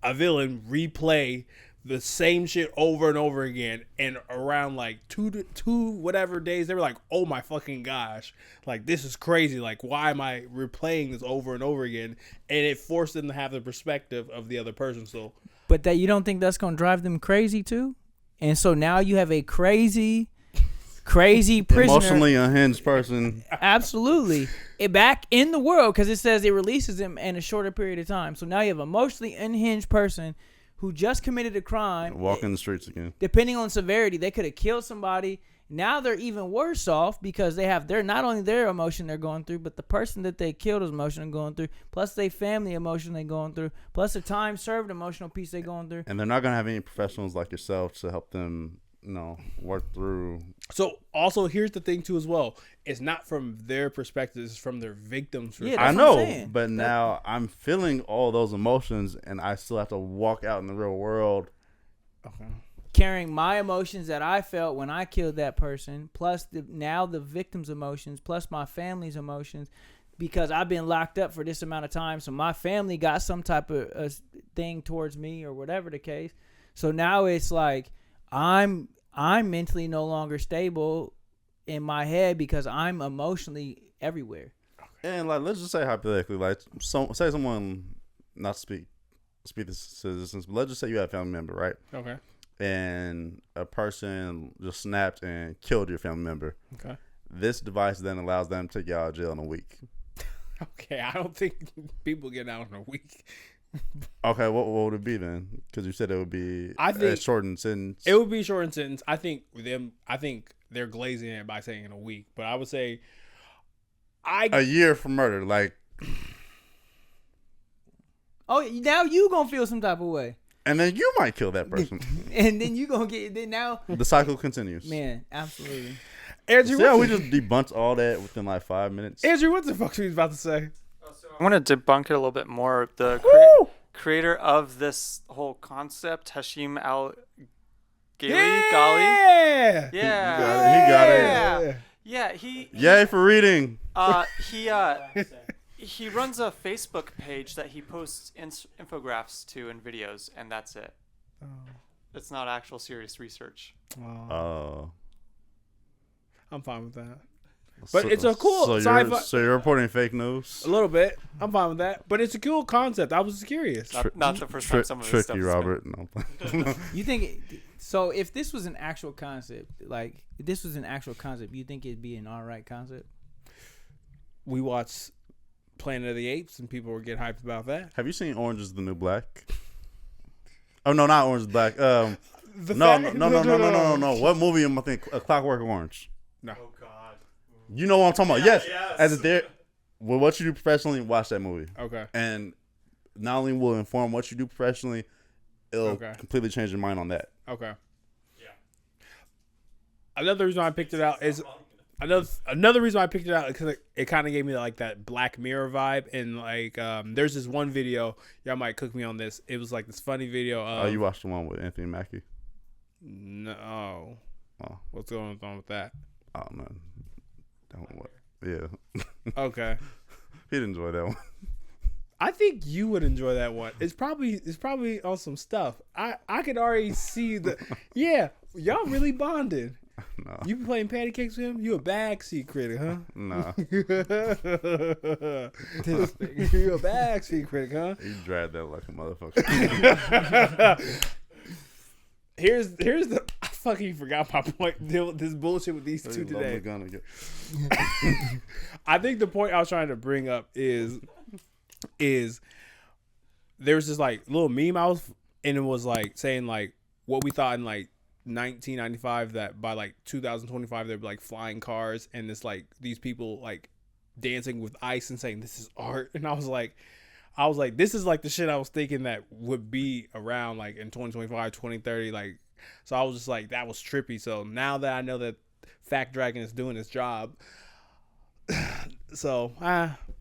[SPEAKER 3] a villain replay the same shit over and over again, and around like two whatever days, they were like, oh my fucking gosh, like this is crazy, like why am I replaying this over and over again? And it forced them to have the perspective of the other person. So
[SPEAKER 5] but that, you don't think that's gonna drive them crazy too? And so now you have a crazy prisoner,
[SPEAKER 4] emotionally unhinged person.
[SPEAKER 5] Absolutely. Back in the world, because it says it releases them in a shorter period of time. So now you have an emotionally unhinged person who just committed a crime.
[SPEAKER 4] Walking the streets again.
[SPEAKER 5] Depending on severity, they could have killed somebody Now they're even worse off because they're not only their emotion they're going through, but the person that they killed is emotion they're going through, plus their family emotion they're going through, plus the time served emotional piece they're going through.
[SPEAKER 4] And they're not gonna have any professionals like yourself to help them, work through.
[SPEAKER 3] So also here's the thing too as well. It's not from their perspective, it's from their victims' perspective.
[SPEAKER 5] Yeah,
[SPEAKER 4] I
[SPEAKER 5] that's what I'm
[SPEAKER 4] know,
[SPEAKER 5] saying.
[SPEAKER 4] but now I'm feeling all those emotions, and I still have to walk out in the real world.
[SPEAKER 3] Okay.
[SPEAKER 5] Carrying my emotions that I felt when I killed that person, plus now the victim's emotions, plus my family's emotions, because I've been locked up for this amount of time. So my family got some type of thing towards me or whatever the case. So now it's like I'm mentally no longer stable in my head because I'm emotionally everywhere.
[SPEAKER 4] And let's just say hypothetically, say someone, not to speak this to this, but let's just say you have a family member, right?
[SPEAKER 3] Okay.
[SPEAKER 4] And a person just snapped and killed your family member.
[SPEAKER 3] Okay.
[SPEAKER 4] This device then allows them to get out of jail in a week.
[SPEAKER 3] Okay, I don't think people get out in a week.
[SPEAKER 4] Okay, what would it be then? Because you said it would be a shortened sentence.
[SPEAKER 3] It would be a shortened sentence. I think they're glazing it by saying in a week, but I would say
[SPEAKER 4] a year for murder. Like,
[SPEAKER 5] oh, now you gonna feel some type of way.
[SPEAKER 4] And then you might kill that person.
[SPEAKER 5] And then you gonna get now.
[SPEAKER 4] The cycle continues.
[SPEAKER 5] Man, absolutely.
[SPEAKER 3] Andrew,
[SPEAKER 4] see how we just debunked all that within like 5 minutes?
[SPEAKER 3] Andrew, what the fuck were you about to say?
[SPEAKER 6] I want to debunk it a little bit more. The creator of this whole concept, Hashim Ghali.
[SPEAKER 4] He got it.
[SPEAKER 6] Yeah, he.
[SPEAKER 4] Yay for reading.
[SPEAKER 6] He runs a Facebook page that he posts infographics to and videos, and that's it. Oh. It's not actual serious research.
[SPEAKER 4] Oh.
[SPEAKER 3] I'm fine with that. But it's a cool sci-fi.
[SPEAKER 4] So you're reporting fake news?
[SPEAKER 3] A little bit. I'm fine with that. But it's a cool concept. I was curious.
[SPEAKER 6] Not the first time some of this stuff
[SPEAKER 4] tricky, Robert. No.
[SPEAKER 5] You think so? If this was an actual concept, you think it'd be an alright concept?
[SPEAKER 3] We watched Planet of the Apes, and people were getting hyped about that.
[SPEAKER 4] Have you seen Orange is the New Black? Oh no, not Orange is Black. No. What movie am I thinking? A Clockwork Orange.
[SPEAKER 3] No.
[SPEAKER 7] Oh God.
[SPEAKER 4] You know what I'm talking about? Yes. As if there, well, what you do professionally, watch that movie.
[SPEAKER 3] Okay.
[SPEAKER 4] And not only will inform what you do professionally, it'll completely change your mind on that.
[SPEAKER 3] Okay. Yeah. Another reason I picked it out is another reason I picked it out because it kind of gave me like that Black Mirror vibe, and like there's this one video, y'all might cook me on this. It was like this funny video.
[SPEAKER 4] Oh, you watched the one with Anthony Mackie?
[SPEAKER 3] No.
[SPEAKER 4] Oh.
[SPEAKER 3] What's going on with that?
[SPEAKER 4] Oh man. Yeah.
[SPEAKER 3] Okay.
[SPEAKER 4] He'd enjoy that one.
[SPEAKER 3] I think you would enjoy that one. It's probably on some stuff. I could already see yeah, y'all really bonded.
[SPEAKER 4] No.
[SPEAKER 3] You been playing patty cakes with him? You a backseat critic, huh?
[SPEAKER 4] Nah.
[SPEAKER 3] You a backseat critic, huh?
[SPEAKER 4] You dragged that like a motherfucker.
[SPEAKER 3] Here's the I fucking forgot my point. Deal with this bullshit with these two today. I think the point I was trying to bring up is there's this like little meme and it was like saying like what we thought in like 1995 that by like 2025 there'd be like flying cars and it's like these people like dancing with ice and saying this is art, and I was like this is like the shit I was thinking that would be around like in 2025 2030, like, so I was just like that was trippy. So now that I know that Fact Dragon is doing his job, so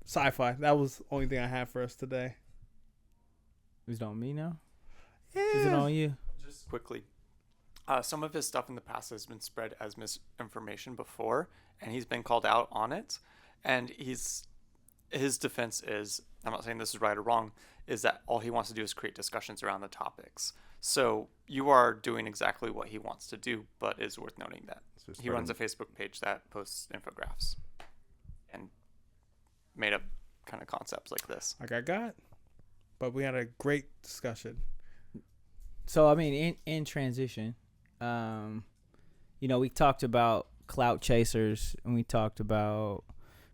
[SPEAKER 3] sci-fi, that was the only thing I have for us today.
[SPEAKER 5] Is it on me now?
[SPEAKER 3] Yeah.
[SPEAKER 5] Is it on you?
[SPEAKER 6] Just quickly, some of his stuff in the past has been spread as misinformation before, and he's been called out on it. And his defense is, I'm not saying this is right or wrong, is that all he wants to do is create discussions around the topics. So you are doing exactly what he wants to do, but it's worth noting that he runs a Facebook page that posts infographics and made up kind of concepts like this.
[SPEAKER 3] Like I got, but we had a great discussion.
[SPEAKER 5] So I mean, in transition, we talked about clout chasers, and we talked about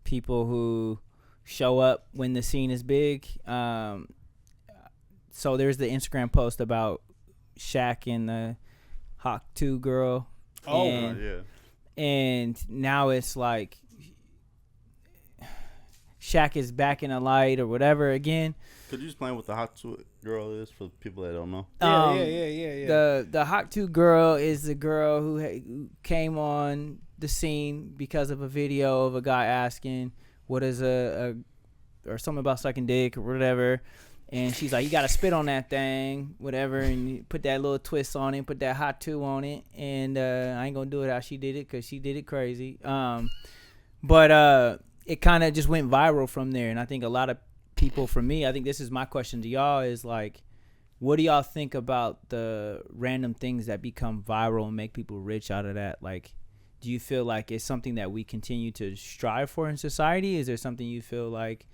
[SPEAKER 5] people who show up when the scene is big. So there's the Instagram post about Shaq and the Hawk 2 girl.
[SPEAKER 3] Oh,
[SPEAKER 4] yeah.
[SPEAKER 5] and now it's like Shaq is back in the light or whatever again.
[SPEAKER 4] Could you explain what the hot girl is for people that don't know?
[SPEAKER 3] Yeah.
[SPEAKER 5] The hot two girl is the girl who came on the scene because of a video of a guy asking what is a or something about sucking dick or whatever, and she's like, you gotta spit on that thing, whatever, and you put that little twist on it, put that hot two on it, and I ain't gonna do it how she did it because she did it crazy. But it kind of just went viral from there, and I think a lot of people, for me, I think this is my question to y'all, is like, what do y'all think about the random things that become viral and make people rich out of that? Like, do you feel like it's something that we continue to strive for in society? Is there something you feel like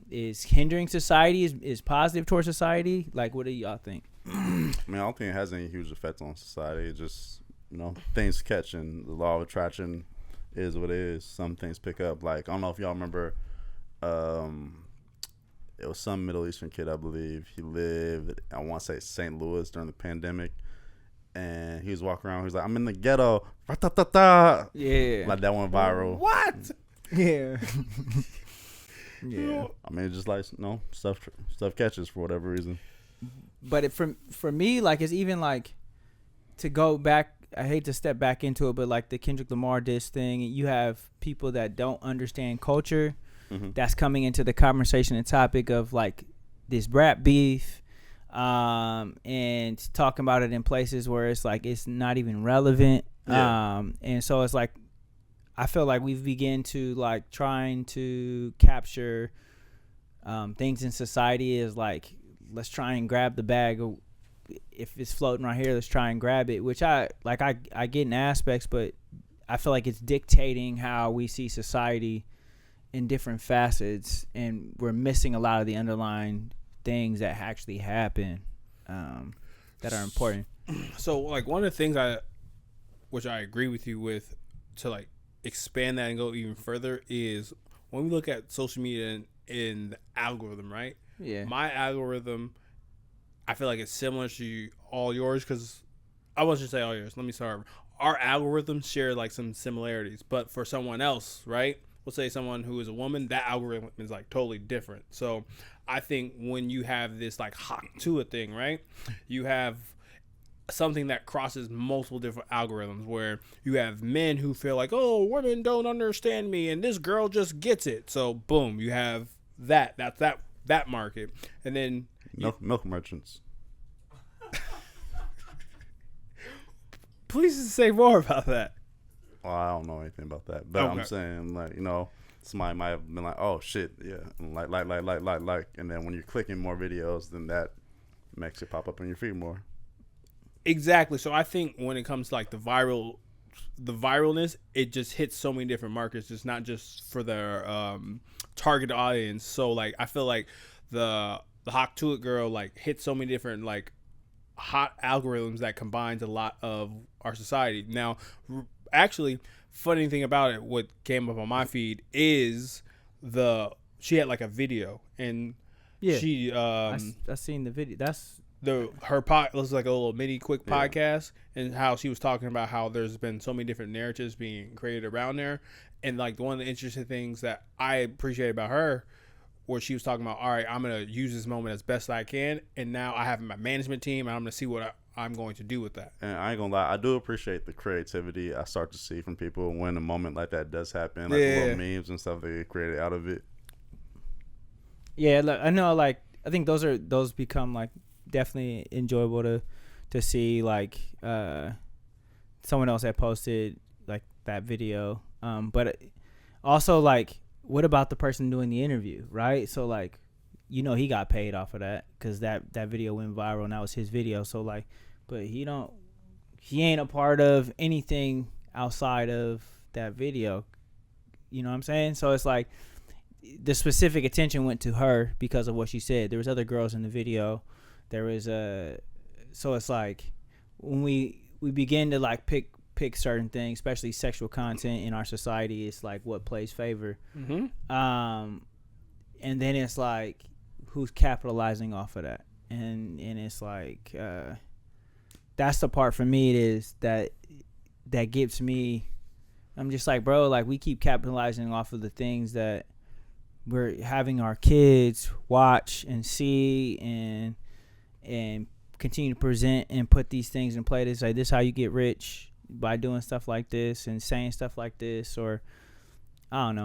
[SPEAKER 5] is hindering society, is positive towards society? Like, what do y'all think?
[SPEAKER 4] I mean, I don't think it has any huge effect on society. It just, things catch, and the law of attraction is what it is. Some things pick up. Like, I don't know if y'all remember, it was some Middle Eastern kid, I believe. He lived, I want to say, St. Louis during the pandemic. And he was walking around. He was like, I'm in the ghetto.
[SPEAKER 5] Yeah.
[SPEAKER 4] Like, that went viral.
[SPEAKER 3] What?
[SPEAKER 5] Yeah. Yeah.
[SPEAKER 4] I mean, it's just like, stuff catches for whatever reason.
[SPEAKER 5] But for me, like, it's even like, to go back, I hate to step back into it, but like the Kendrick Lamar diss thing, you have people that don't understand culture that's coming into the conversation and topic of like this rap beef, and talking about it in places where it's like it's not even relevant.
[SPEAKER 4] Yeah.
[SPEAKER 5] And so it's like, I feel like we've begun to like trying to capture things in society as like, let's try and grab the bag of, if it's floating right here, let's try and grab it, which I get in aspects, but I feel like it's dictating how we see society in different facets, and we're missing a lot of the underlying things that actually happen that are important.
[SPEAKER 3] So, like, one of the things which I agree with you with, to like expand that and go even further, is when we look at social media in the algorithm, right?
[SPEAKER 5] Yeah.
[SPEAKER 3] My algorithm, I feel like it's similar to all yours, because I wasn't say all yours. Let me start. Our algorithms share like some similarities, but for someone else, right? We'll say someone who is a woman, that algorithm is like totally different. So I think when you have this like hot to a thing, right? You have something that crosses multiple different algorithms, where you have men who feel like, oh, women don't understand me, and this girl just gets it. So boom, you have that market, and then
[SPEAKER 4] Milk merchants.
[SPEAKER 3] Please say more about that.
[SPEAKER 4] Well, I don't know anything about that, but
[SPEAKER 3] Okay.
[SPEAKER 4] I'm saying, like, somebody might have been like, oh shit, yeah, and like, and then when you're clicking more videos, then that makes it pop up on your feed more.
[SPEAKER 3] Exactly. So I think when it comes to like the viralness, it just hits so many different markets. It's not just for their target audience. So like, I feel like the Hawk to It girl like hits so many different like hot algorithms that combines a lot of our society. Now, actually, funny thing about it, what came up on my feed is she had like a video, and she
[SPEAKER 5] I seen the video. That's
[SPEAKER 3] looks like a little mini quick podcast, and how she was talking about how there's been so many different narratives being created around there. And like, one of the interesting things that I appreciate about her, where she was talking about, all right, I'm going to use this moment as best I can, and now I have my management team, and I'm going to see what I'm going to do with that.
[SPEAKER 4] And I ain't gonna lie, I do appreciate the creativity I start to see from people when a moment like that does happen, like little memes and stuff they get created out of it.
[SPEAKER 5] Yeah, look, I know. Like, I think those become like definitely enjoyable to see. Like, someone else had posted like that video, but also like, what about the person doing the interview, right? So like, he got paid off of that because that video went viral and that was his video. So like, but he ain't a part of anything outside of that video. You know what I'm saying? So it's like, the specific attention went to her because of what she said. There was other girls in the video. There was so it's like, when we begin to like pick certain things, especially sexual content in our society, it's like what plays favor.
[SPEAKER 3] Mm-hmm.
[SPEAKER 5] And then it's like, who's capitalizing off of that? And it's like, that's the part for me, it is that that gets me. I'm just like, bro, like we keep capitalizing off of the things that we're having our kids watch and see and continue to present and put these things in play. It's like, this is how you get rich, by doing stuff like this and saying stuff like this, or I don't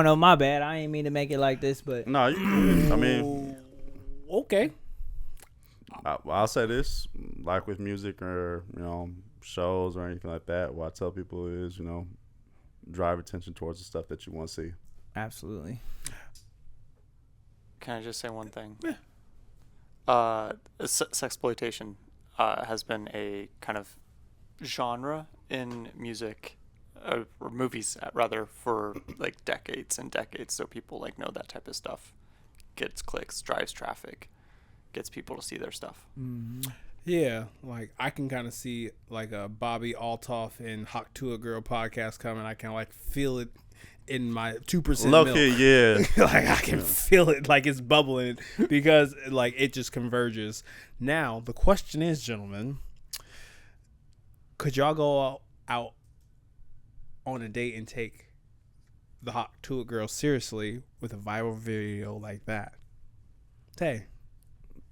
[SPEAKER 5] know. My bad. I ain't mean to make it like this, but
[SPEAKER 4] No, I mean,
[SPEAKER 3] Okay.
[SPEAKER 4] I'll say this, like with music or shows or anything like that. What I tell people is, drive attention towards the stuff that you want to see.
[SPEAKER 5] absolutely.
[SPEAKER 6] Can I just say one thing? Yeah. Sexploitation has been a kind of genre in music, or movies rather, for like decades and decades. So people like know that type of stuff. Gets clicks, drives traffic, gets people to see their stuff.
[SPEAKER 5] Mm-hmm.
[SPEAKER 3] Yeah, like I can kind of see like a Bobby Altoff and Hawk Tuah Girl podcast coming. I can like feel it in my 2% milk.
[SPEAKER 4] Yeah.
[SPEAKER 3] Like I can feel it, like it's bubbling, because like it just converges. Now the question is, gentlemen, could y'all go out on a date and take the Hawk Tuah Girl seriously with a viral video like that? Tay,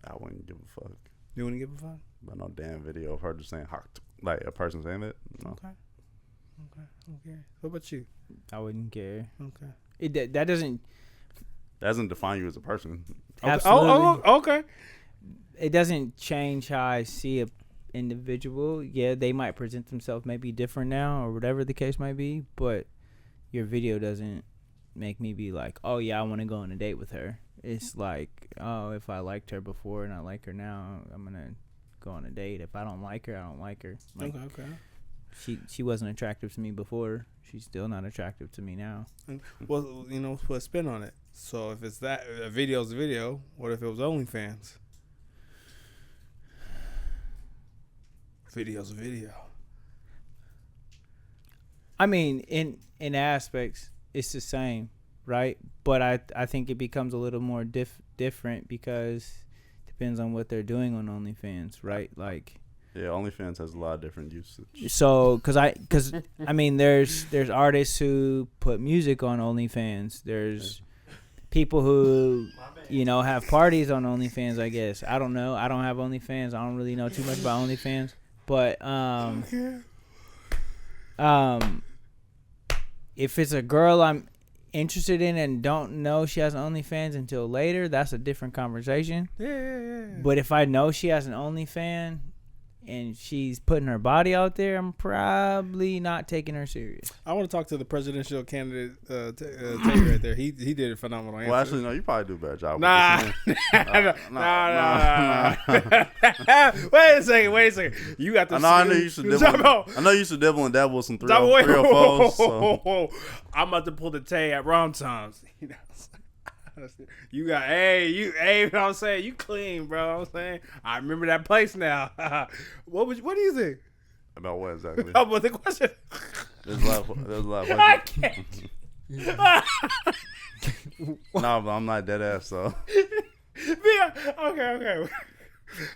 [SPEAKER 4] I wouldn't give a fuck.
[SPEAKER 3] you wouldn't give a fuck?
[SPEAKER 4] But no damn video of her just saying like a person saying it. No.
[SPEAKER 3] Okay. What about you?
[SPEAKER 5] I wouldn't care.
[SPEAKER 3] Okay.
[SPEAKER 5] That doesn't
[SPEAKER 4] define you as a person.
[SPEAKER 5] absolutely.
[SPEAKER 3] Oh, okay.
[SPEAKER 5] It doesn't change how I see a individual. Yeah, they might present themselves maybe different now or whatever the case might be, but your video doesn't make me be like, oh yeah, I want to go on a date with her. It's like, oh, if I liked her before and I like her now, I'm gonna go on a date. If I don't like her, I don't like her. Like,
[SPEAKER 3] Okay.
[SPEAKER 5] she wasn't attractive to me before. She's still not attractive to me now.
[SPEAKER 3] Well, put a spin on it. So if it's that, a video's a video, what if it was OnlyFans? Video's a video.
[SPEAKER 5] I mean, in aspects, it's the same, right? But I think it becomes a little more different because it depends on what they're doing on OnlyFans, right? Like,
[SPEAKER 4] yeah, OnlyFans has a lot of different usage.
[SPEAKER 5] so because I mean, there's artists who put music on OnlyFans. There's people who have parties on OnlyFans. I guess I don't know. I don't have OnlyFans. I don't really know too much about OnlyFans, but if it's a girl I'm interested in and don't know she has an OnlyFans until later, that's a different conversation.
[SPEAKER 3] Yeah.
[SPEAKER 5] But if I know she has an OnlyFans and she's putting her body out there, I'm probably not taking her serious.
[SPEAKER 3] I want to talk to the presidential candidate, Tay right there. He did a phenomenal answer.
[SPEAKER 4] Well, actually, no, you probably do a better job.
[SPEAKER 3] Nah. Wait a second. You got the.
[SPEAKER 4] I know you used to dibble and dabble with some 304s. So.
[SPEAKER 3] I'm about to pull the Tay at wrong times. You got, you know what I'm saying? You clean, bro. You know what I'm saying? I remember that place now. What do you think?
[SPEAKER 4] About what exactly?
[SPEAKER 3] About the question.
[SPEAKER 4] There's a lot of
[SPEAKER 3] I can't.
[SPEAKER 4] No, but I'm not dead ass, so.
[SPEAKER 3] Yeah, okay.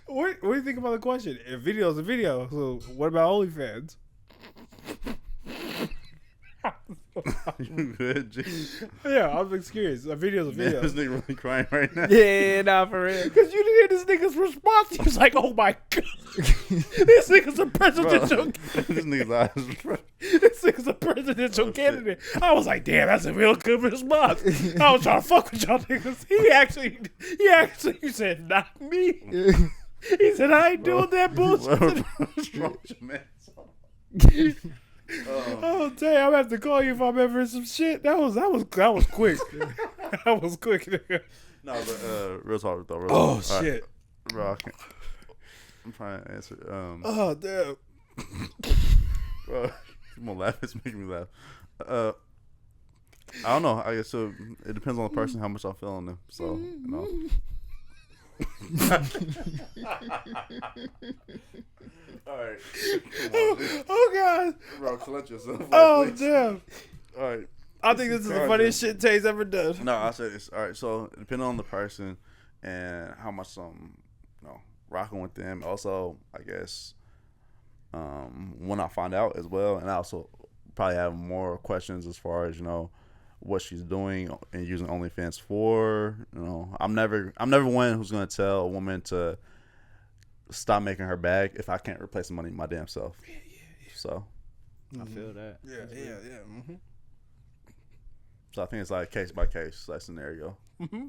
[SPEAKER 3] What do you think about the question? A video's a video, so what about OnlyFans?
[SPEAKER 4] You good, G?
[SPEAKER 3] Yeah, I'm just curious. A video's a video.
[SPEAKER 4] Man, this nigga really crying right now.
[SPEAKER 5] Yeah, nah, for real.
[SPEAKER 3] Because you didn't hear this nigga's response. He was like, oh my God. This nigga's a presidential
[SPEAKER 4] This nigga's eyes.
[SPEAKER 3] This nigga's a presidential candidate. I was like, damn, that's a real good response. I was trying to fuck with y'all niggas. He actually said, not me. He said, I ain't doing that bullshit. Oh damn! I'm gonna have to call you if I'm ever in some shit. That was quick. That was quick.
[SPEAKER 4] No, but real talk though.
[SPEAKER 3] Oh shit,
[SPEAKER 4] right. Bro, I'm trying to answer.
[SPEAKER 3] Oh damn.
[SPEAKER 4] Bro, I'm gonna laugh. It's making me laugh. I don't know. I guess so. It depends on the person how much I feel on them. So All right.
[SPEAKER 3] Oh God.
[SPEAKER 4] Bro, collect yourself.
[SPEAKER 3] Oh damn.
[SPEAKER 4] All right.
[SPEAKER 3] I think this is the funniest shit Tay's ever done.
[SPEAKER 4] No, I said this. All right. So depending on the person and how much rocking with them. Also, I guess when I find out as well, and I also probably have more questions as far as what she's doing and using OnlyFans for. I'm never one who's gonna tell a woman to stop making her bag if I can't replace the money my damn self. Yeah. So
[SPEAKER 5] I feel that.
[SPEAKER 3] Yeah. Mm-hmm.
[SPEAKER 4] So I think it's like case by case like scenario.
[SPEAKER 5] Mm-hmm.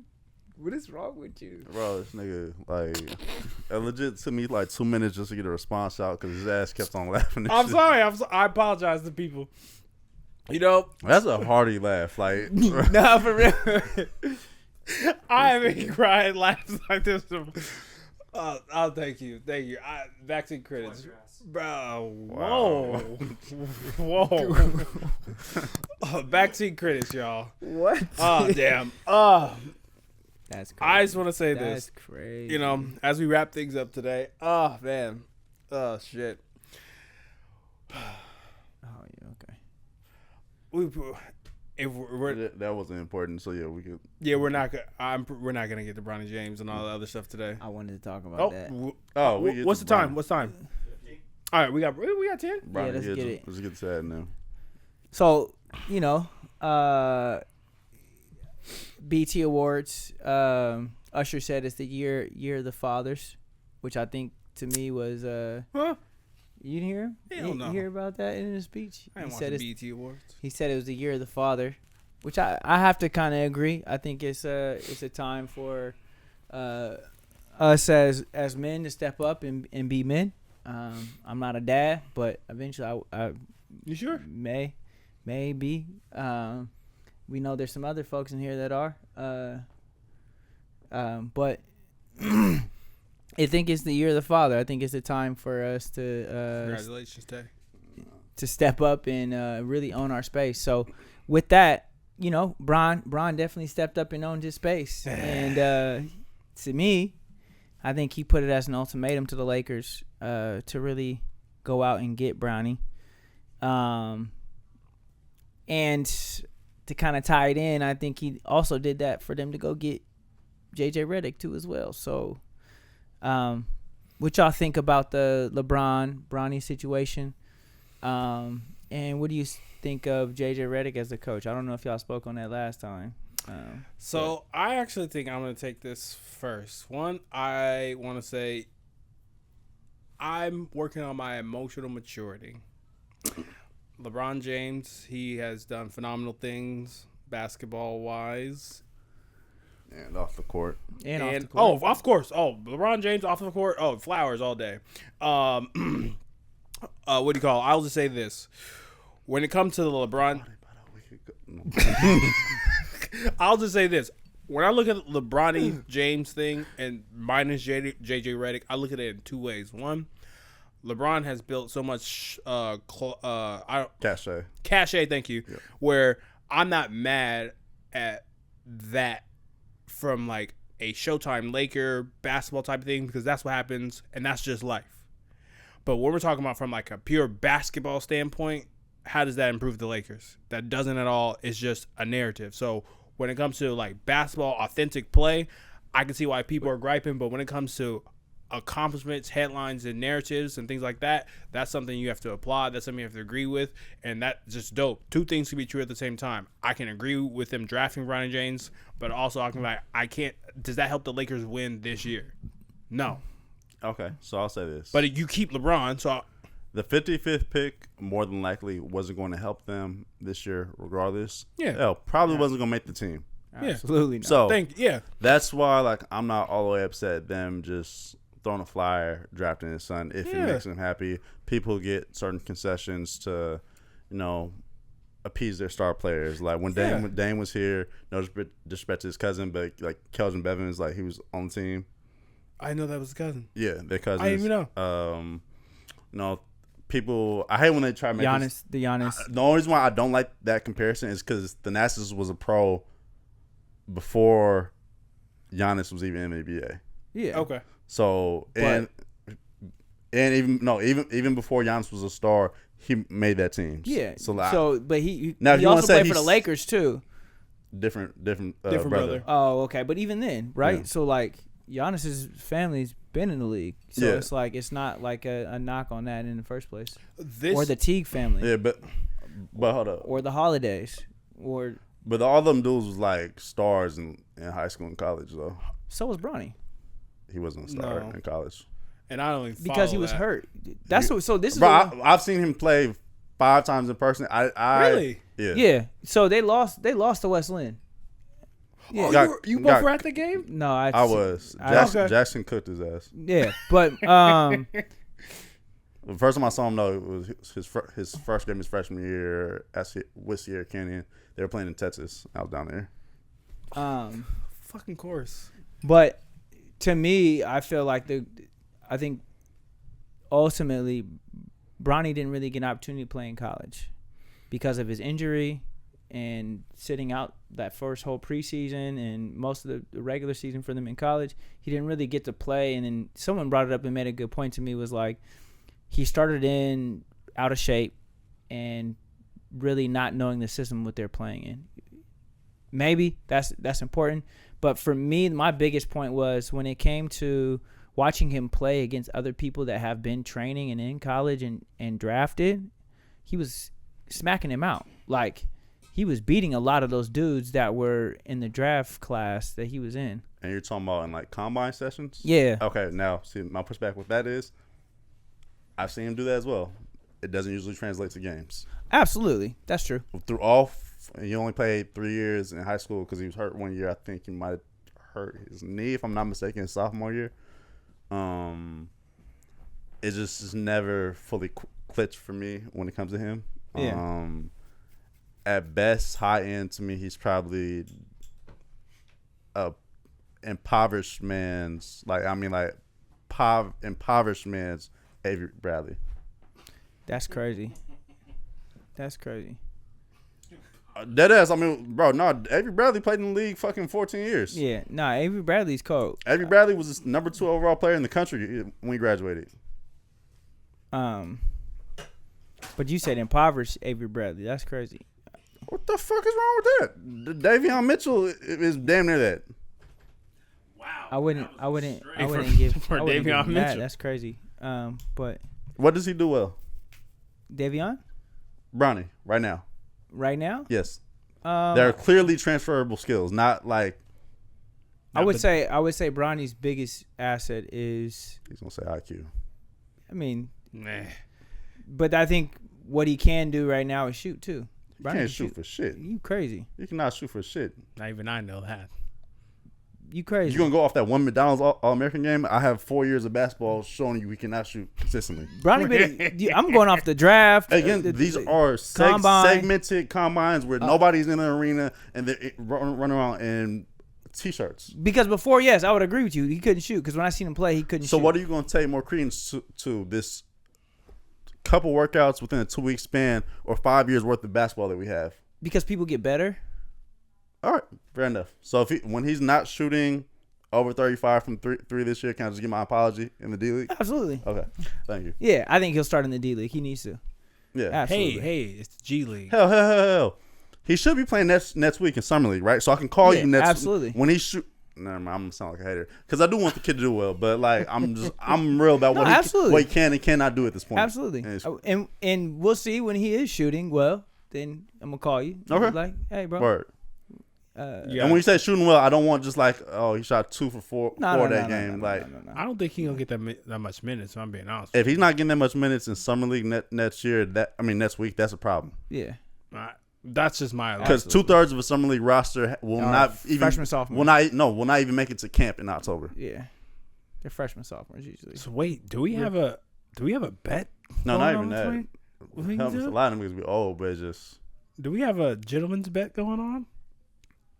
[SPEAKER 5] What is wrong with you,
[SPEAKER 4] bro? This nigga like it legit took me like 2 minutes just to get a response out because his ass kept on laughing.
[SPEAKER 3] I'm sorry. I apologize to people.
[SPEAKER 4] That's a hearty laugh. Like
[SPEAKER 5] nah, for real.
[SPEAKER 3] I haven't cried laughs like this. Oh, thank you. Vaccine credits, bro. Whoa, whoa. Vaccine credits, y'all.
[SPEAKER 5] What?
[SPEAKER 3] Oh, damn.
[SPEAKER 5] That's crazy.
[SPEAKER 3] I just want to say
[SPEAKER 5] That's
[SPEAKER 3] this.
[SPEAKER 5] crazy.
[SPEAKER 3] As we wrap things up today. Oh man. Oh shit.
[SPEAKER 5] Oh yeah. Okay.
[SPEAKER 4] That wasn't important. So yeah, we could.
[SPEAKER 3] Yeah, we're not gonna get to Bronny James and all the other stuff today.
[SPEAKER 5] I wanted to talk about that.
[SPEAKER 3] What's the time? What's time? All right, we got 10.
[SPEAKER 4] Brian,
[SPEAKER 5] let's get it.
[SPEAKER 4] Let's get to that now.
[SPEAKER 5] So BT Awards. Usher said it's the year of the fathers, which I think to me was
[SPEAKER 3] Huh?
[SPEAKER 5] You didn't hear him?
[SPEAKER 3] Hell no.
[SPEAKER 5] You hear about that in his speech?
[SPEAKER 3] I didn't
[SPEAKER 5] He
[SPEAKER 3] watch
[SPEAKER 5] said
[SPEAKER 3] the
[SPEAKER 5] it's-
[SPEAKER 3] BET Awards.
[SPEAKER 5] He said it was the year of the father, which I have to kind of agree. I think it's a time for us as men to step up and be men. I'm not a dad, but eventually I
[SPEAKER 3] You sure?
[SPEAKER 5] may be. We know there's some other folks in here that are. But I think it's the year of the father. I think it's a time for us to
[SPEAKER 3] Congratulations, Tay.
[SPEAKER 5] to step up and really own our space. So with that, Bron definitely stepped up and owned his space. And to me, I think he put it as an ultimatum to the Lakers to really go out and get Bronny. And to kind of tie it in, I think he also did that for them to go get JJ Redick too as well. So what y'all think about the Bronny situation? And what do you think of JJ Redick as the coach? I don't know if y'all spoke on that last time.
[SPEAKER 3] I actually think I'm going to take this first. One, I want to say I'm working on my emotional maturity. LeBron James, he has done phenomenal things basketball-wise.
[SPEAKER 4] And off the court.
[SPEAKER 5] And off the court.
[SPEAKER 3] Oh, of course. Oh, LeBron James off the court. Oh, flowers all day. What do you call it? I'll just say this. When it comes to the LeBron... I'll just say this. When I look at the Bronny James thing and minus JJ Redick, I look at it in two ways. One, LeBron has built so much cachet, thank you,
[SPEAKER 4] yeah.
[SPEAKER 3] Where I'm not mad at that from like a Showtime Laker basketball type of thing, because that's what happens and that's just life. But when we're talking about from like a pure basketball standpoint, how does that improve the Lakers? That doesn't at all. It's just a narrative. So when it comes to like basketball authentic play, I can see why people are griping. But when it comes to accomplishments, headlines, and narratives and things like that, that's something you have to applaud. That's something you have to agree with. And that's just dope. Two things can be true at the same time. I can agree with them drafting Bronny James, but also I can does that help the Lakers win this year? No.
[SPEAKER 4] Okay, so I'll say this.
[SPEAKER 3] But you keep LeBron, so
[SPEAKER 4] the 55th pick more than likely wasn't going to help them this year regardless.
[SPEAKER 3] Yeah.
[SPEAKER 4] Hell, probably wasn't going to make the team.
[SPEAKER 5] Absolutely not.
[SPEAKER 4] So
[SPEAKER 3] yeah.
[SPEAKER 4] That's why like I'm not all the way upset at them just throwing a flyer, drafting his son if it makes them happy. People get certain concessions to, appease their star players. Like when Dame was here, no disrespect to his cousin, but like Kelvin Bevins, like he was on the team.
[SPEAKER 3] I know that was a cousin.
[SPEAKER 4] Yeah, their cousins.
[SPEAKER 3] I didn't even
[SPEAKER 4] know. People, I hate when they try to make
[SPEAKER 5] Giannis.
[SPEAKER 4] The only reason why I don't like that comparison is because Thanasis was a pro before Giannis was even in the NBA.
[SPEAKER 5] Yeah.
[SPEAKER 3] Okay.
[SPEAKER 5] But
[SPEAKER 4] So even before Giannis was a star, he made that team.
[SPEAKER 5] Yeah. But he
[SPEAKER 4] now
[SPEAKER 5] he also played for the Lakers too.
[SPEAKER 4] Different
[SPEAKER 3] brother.
[SPEAKER 5] Oh, okay. But even then, right?
[SPEAKER 4] Yeah.
[SPEAKER 5] So like Giannis's family's been in the league. So
[SPEAKER 4] Yeah.
[SPEAKER 5] it's like it's not like a knock on that in the first place.
[SPEAKER 3] This
[SPEAKER 5] Or the Teague family.
[SPEAKER 4] Yeah, but hold up.
[SPEAKER 5] Or the Holidays. Or
[SPEAKER 4] But all them dudes was like stars in high school and college, though.
[SPEAKER 5] so was Bronny.
[SPEAKER 4] He wasn't a star
[SPEAKER 3] No.
[SPEAKER 4] in college.
[SPEAKER 3] and I don't even
[SPEAKER 5] Because he
[SPEAKER 3] follow
[SPEAKER 5] was
[SPEAKER 3] that.
[SPEAKER 5] hurt. That's what. So this is.
[SPEAKER 4] Bro,
[SPEAKER 5] what-
[SPEAKER 4] I've seen him play 5 times in person. I
[SPEAKER 3] Really?
[SPEAKER 4] Yeah.
[SPEAKER 5] yeah. So they lost. They lost to West Lynn. Yeah.
[SPEAKER 3] Oh,
[SPEAKER 4] Got-
[SPEAKER 3] you both
[SPEAKER 4] got-
[SPEAKER 3] were at the game?
[SPEAKER 5] No,
[SPEAKER 4] I was.
[SPEAKER 3] Okay.
[SPEAKER 4] Jackson cooked his ass.
[SPEAKER 5] Yeah, but
[SPEAKER 4] The first time I saw him, though, it was his first game his freshman year at Sierra Canyon. They were playing in Texas. I was down there.
[SPEAKER 3] Fucking course.
[SPEAKER 5] But to me, I feel like I think ultimately Bronny didn't really get an opportunity to play in college because of his injury and sitting out that first whole preseason and most of the regular season for them in college. He didn't really get to play. And then someone brought it up and made a good point to me, was like he started in out of shape and really not knowing the system what they're playing in. Maybe that's important. But for me, my biggest point was when it came to watching him play against other people that have been training and in college and drafted, he was smacking him out. Like, he was beating a lot of those dudes that were in the draft class that he was in.
[SPEAKER 4] And you're talking about in like combine sessions?
[SPEAKER 5] Yeah.
[SPEAKER 4] Okay, now see my pushback with that is I've seen him do that as well. It doesn't usually translate to games.
[SPEAKER 5] Absolutely. That's true.
[SPEAKER 4] He only played 3 years in high school because he was hurt 1 year. I think he might have hurt his knee, if I'm not mistaken, his sophomore year. It just is never fully clicked for me when it comes to him.
[SPEAKER 5] Yeah.
[SPEAKER 4] At best, high end to me, he's probably a impoverished man's impoverished man's Avery Bradley.
[SPEAKER 5] That's crazy. That's crazy.
[SPEAKER 4] Deadass, I mean, bro, no, Avery Bradley played in the league fucking 14 years.
[SPEAKER 5] Yeah. Nah, Avery Bradley's cold.
[SPEAKER 4] Avery Bradley was the number 2 overall player in the country when he graduated.
[SPEAKER 5] But you said impoverished Avery Bradley. That's crazy.
[SPEAKER 4] What the fuck is wrong with that? Davion Mitchell is damn near that.
[SPEAKER 7] Wow.
[SPEAKER 5] I wouldn't give
[SPEAKER 3] for
[SPEAKER 5] I wouldn't give
[SPEAKER 3] Davion
[SPEAKER 5] him that.
[SPEAKER 3] Mitchell.
[SPEAKER 5] That's crazy. But
[SPEAKER 4] What does he do well?
[SPEAKER 5] Davion
[SPEAKER 4] Bronny, right now.
[SPEAKER 5] right now,
[SPEAKER 4] Yes. There are clearly transferable skills, not like
[SPEAKER 5] I would say Bronny's biggest asset is,
[SPEAKER 4] he's going to say IQ.
[SPEAKER 5] I mean,
[SPEAKER 3] Nah.
[SPEAKER 5] but I think what he can do right now is shoot too.
[SPEAKER 4] He
[SPEAKER 5] Bronny
[SPEAKER 4] can't
[SPEAKER 5] can
[SPEAKER 4] shoot for shit.
[SPEAKER 5] You crazy?
[SPEAKER 4] He cannot shoot for shit.
[SPEAKER 3] Not even I know that.
[SPEAKER 5] You crazy?
[SPEAKER 4] You going to go off that one McDonald's All-American game? I have 4 years of basketball showing you he cannot shoot consistently.
[SPEAKER 5] Bronny, I'm going off the draft.
[SPEAKER 4] Again, these are
[SPEAKER 5] combine.
[SPEAKER 4] segmented combines where nobody's in the arena and they run around in T-shirts.
[SPEAKER 5] Because before, yes, I would agree with you. He couldn't shoot because when I seen him play, he couldn't
[SPEAKER 4] So
[SPEAKER 5] shoot.
[SPEAKER 4] what are you going to take more credence to this couple workouts within a 2-week span or 5 years worth of basketball that we have?
[SPEAKER 5] Because people get better.
[SPEAKER 4] All right, fair enough. So when he's not shooting over 35 from three this year, can I just give my apology in the D League?
[SPEAKER 5] Absolutely.
[SPEAKER 4] Okay, thank you.
[SPEAKER 5] Yeah, I think he'll start in the D League. He needs to.
[SPEAKER 4] Yeah.
[SPEAKER 5] Absolutely.
[SPEAKER 3] Hey, it's the G League.
[SPEAKER 4] Hell. He should be playing next week in Summer League, right? So I can call
[SPEAKER 5] Yeah,
[SPEAKER 4] you next
[SPEAKER 5] absolutely.
[SPEAKER 4] when he shoot. Never mind, I'm gonna sound like a hater because I do want the kid to do well, but like I'm real about
[SPEAKER 5] No,
[SPEAKER 4] what
[SPEAKER 5] absolutely.
[SPEAKER 4] he can and cannot do at this point.
[SPEAKER 5] Absolutely.
[SPEAKER 4] And
[SPEAKER 5] And we'll see when he is shooting well. Then I'm gonna call you.
[SPEAKER 4] Okay.
[SPEAKER 5] Like, hey, bro.
[SPEAKER 4] Word.
[SPEAKER 3] Yeah.
[SPEAKER 4] And when you say shooting well, I don't want just like, oh, he shot 2 for 4
[SPEAKER 5] No,
[SPEAKER 4] that game. Like,
[SPEAKER 3] I don't think he's gonna get that much minutes. If I'm being honest.
[SPEAKER 4] if he's not getting that much minutes in Summer League next year, next week, that's a problem.
[SPEAKER 5] Yeah.
[SPEAKER 3] That's just my
[SPEAKER 4] Because 2/3 of a Summer League roster will not even
[SPEAKER 5] freshman, sophomore.
[SPEAKER 4] will not even make it to camp in October.
[SPEAKER 5] Yeah. They're freshmen, sophomores usually.
[SPEAKER 3] So wait, do we have a bet?
[SPEAKER 4] No,
[SPEAKER 3] going
[SPEAKER 4] not
[SPEAKER 3] on
[SPEAKER 4] even that.
[SPEAKER 3] between- between
[SPEAKER 4] Helps
[SPEAKER 3] you
[SPEAKER 4] a
[SPEAKER 3] two?
[SPEAKER 4] lot of them be old, but it's just
[SPEAKER 3] Do we have a gentleman's bet going on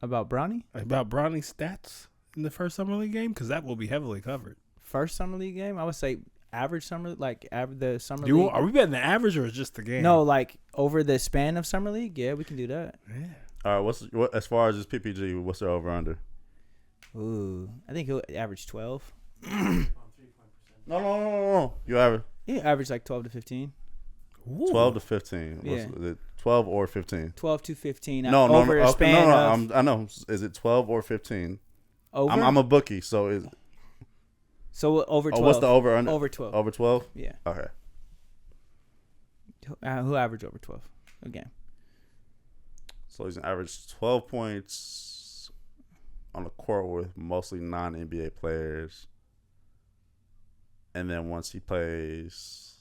[SPEAKER 5] About Bronny?
[SPEAKER 3] about Bronny's stats in the first summer league game? Because that will be heavily covered.
[SPEAKER 5] First summer league game? I would say average summer, the summer
[SPEAKER 3] You
[SPEAKER 5] league.
[SPEAKER 3] are we betting the average or just the game?
[SPEAKER 5] No, like over the span of summer league. Yeah, we can do that.
[SPEAKER 3] Yeah.
[SPEAKER 4] all right. What as far as this PPG, what's their over under?
[SPEAKER 5] Ooh, I think he'll average 12.
[SPEAKER 4] No. You average
[SPEAKER 5] Yeah, average like 12 to 15.
[SPEAKER 4] 12 to 15.
[SPEAKER 5] Yeah.
[SPEAKER 4] Is it 12 or 15?
[SPEAKER 5] 12 to 15.
[SPEAKER 4] No.
[SPEAKER 5] Over a
[SPEAKER 4] Okay,
[SPEAKER 5] span of
[SPEAKER 4] I know. Is it 12 or 15?
[SPEAKER 5] over.
[SPEAKER 4] I'm a bookie, so is
[SPEAKER 5] So over 12.
[SPEAKER 4] what's the over under?
[SPEAKER 5] Over 12.
[SPEAKER 4] Over 12?
[SPEAKER 5] Yeah.
[SPEAKER 4] Okay.
[SPEAKER 5] Who averaged over 12 a game?
[SPEAKER 4] So he's an average 12 points on the court with mostly non-NBA players. And then once he plays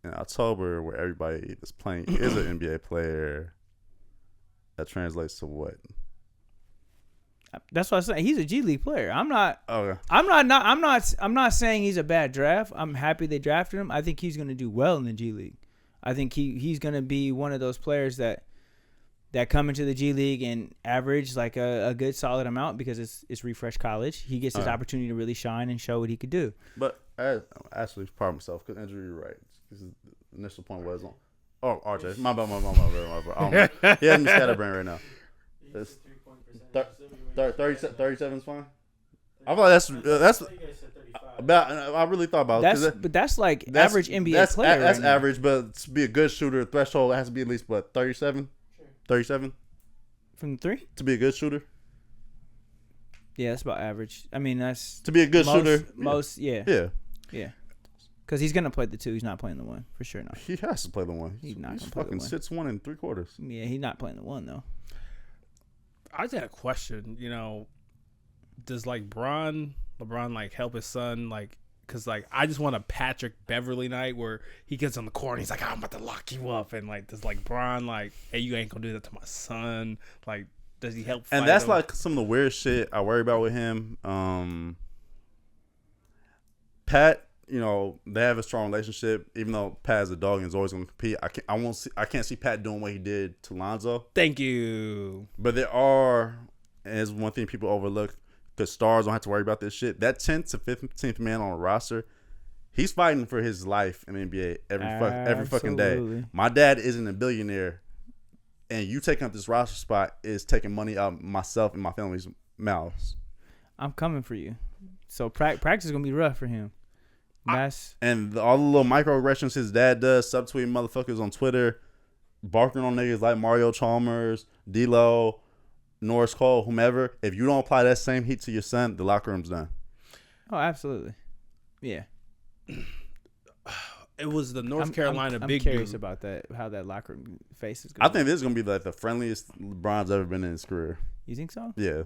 [SPEAKER 4] in October, where everybody is playing is an NBA player, that translates to what?
[SPEAKER 5] That's what I'm saying. He's a G League player. I'm not
[SPEAKER 4] Okay.
[SPEAKER 5] I'm not saying he's a bad draft. I'm happy they drafted him. I think he's going to do well in the G League. I think he's going to be one of those players that come into the G League and average like a good solid amount because it's refresh college. He gets his opportunity to really shine and show what he could do.
[SPEAKER 4] But actually, pardon myself, because injury, you're right. Because the initial point was on. Oh, RJ. My bad. He has me scatterbrained right now. It's 37 is fine. I thought that's about. I really thought about it.
[SPEAKER 5] But that's like average NBA player.
[SPEAKER 4] That's
[SPEAKER 5] right now.
[SPEAKER 4] average, but to be a good shooter, threshold has to be at least what 37. 37
[SPEAKER 5] From the three.
[SPEAKER 4] to be a good shooter.
[SPEAKER 5] Yeah, that's about average. I mean, that's
[SPEAKER 4] To be a good shooter.
[SPEAKER 5] Yeah.
[SPEAKER 4] Yeah.
[SPEAKER 5] Because he's gonna play the two. He's not playing the one for sure. No.
[SPEAKER 4] He has to play the one.
[SPEAKER 5] He's not
[SPEAKER 4] He's
[SPEAKER 5] gonna play the
[SPEAKER 4] fucking
[SPEAKER 5] one.
[SPEAKER 4] 6'1" and 3/4.
[SPEAKER 5] Yeah, he's not playing the one though.
[SPEAKER 3] I just had a question. Does like LeBron like help his son like? Cause like I just want a Patrick Beverly night where he gets on the court and he's like, I'm about to lock you up, and like does like Bron like, hey, you ain't gonna do that to my son? Like, does he help?
[SPEAKER 4] And
[SPEAKER 3] fight
[SPEAKER 4] that's
[SPEAKER 3] him?
[SPEAKER 4] like some of the weird shit I worry about with him. Pat, they have a strong relationship. Even though Pat is a dog and is always going to compete, I can't see Pat doing what he did to Lonzo.
[SPEAKER 3] Thank you.
[SPEAKER 4] But there are, and it's one thing people overlook, because stars don't have to worry about this shit. That 10th to 15th man on the roster, he's fighting for his life in the NBA every fucking day.
[SPEAKER 5] Absolutely.
[SPEAKER 4] My dad isn't a billionaire, and you taking up this roster spot is taking money out of myself and my family's mouths.
[SPEAKER 5] I'm coming for you. So practice is gonna be rough for him.
[SPEAKER 4] And all the little microaggressions his dad does, subtweeting motherfuckers on Twitter, barking on niggas like Mario Chalmers, D-Lo, Norris Cole, whomever. If you don't apply that same heat to your son, the locker room's done.
[SPEAKER 5] Oh, absolutely. Yeah.
[SPEAKER 3] It was the North Carolina
[SPEAKER 5] I'm
[SPEAKER 3] big
[SPEAKER 5] curious
[SPEAKER 3] dude.
[SPEAKER 5] about that. How that locker room face is
[SPEAKER 4] I
[SPEAKER 5] going.
[SPEAKER 4] think this is gonna be like the friendliest LeBron's ever been in his career.
[SPEAKER 5] You think so?
[SPEAKER 4] Yeah.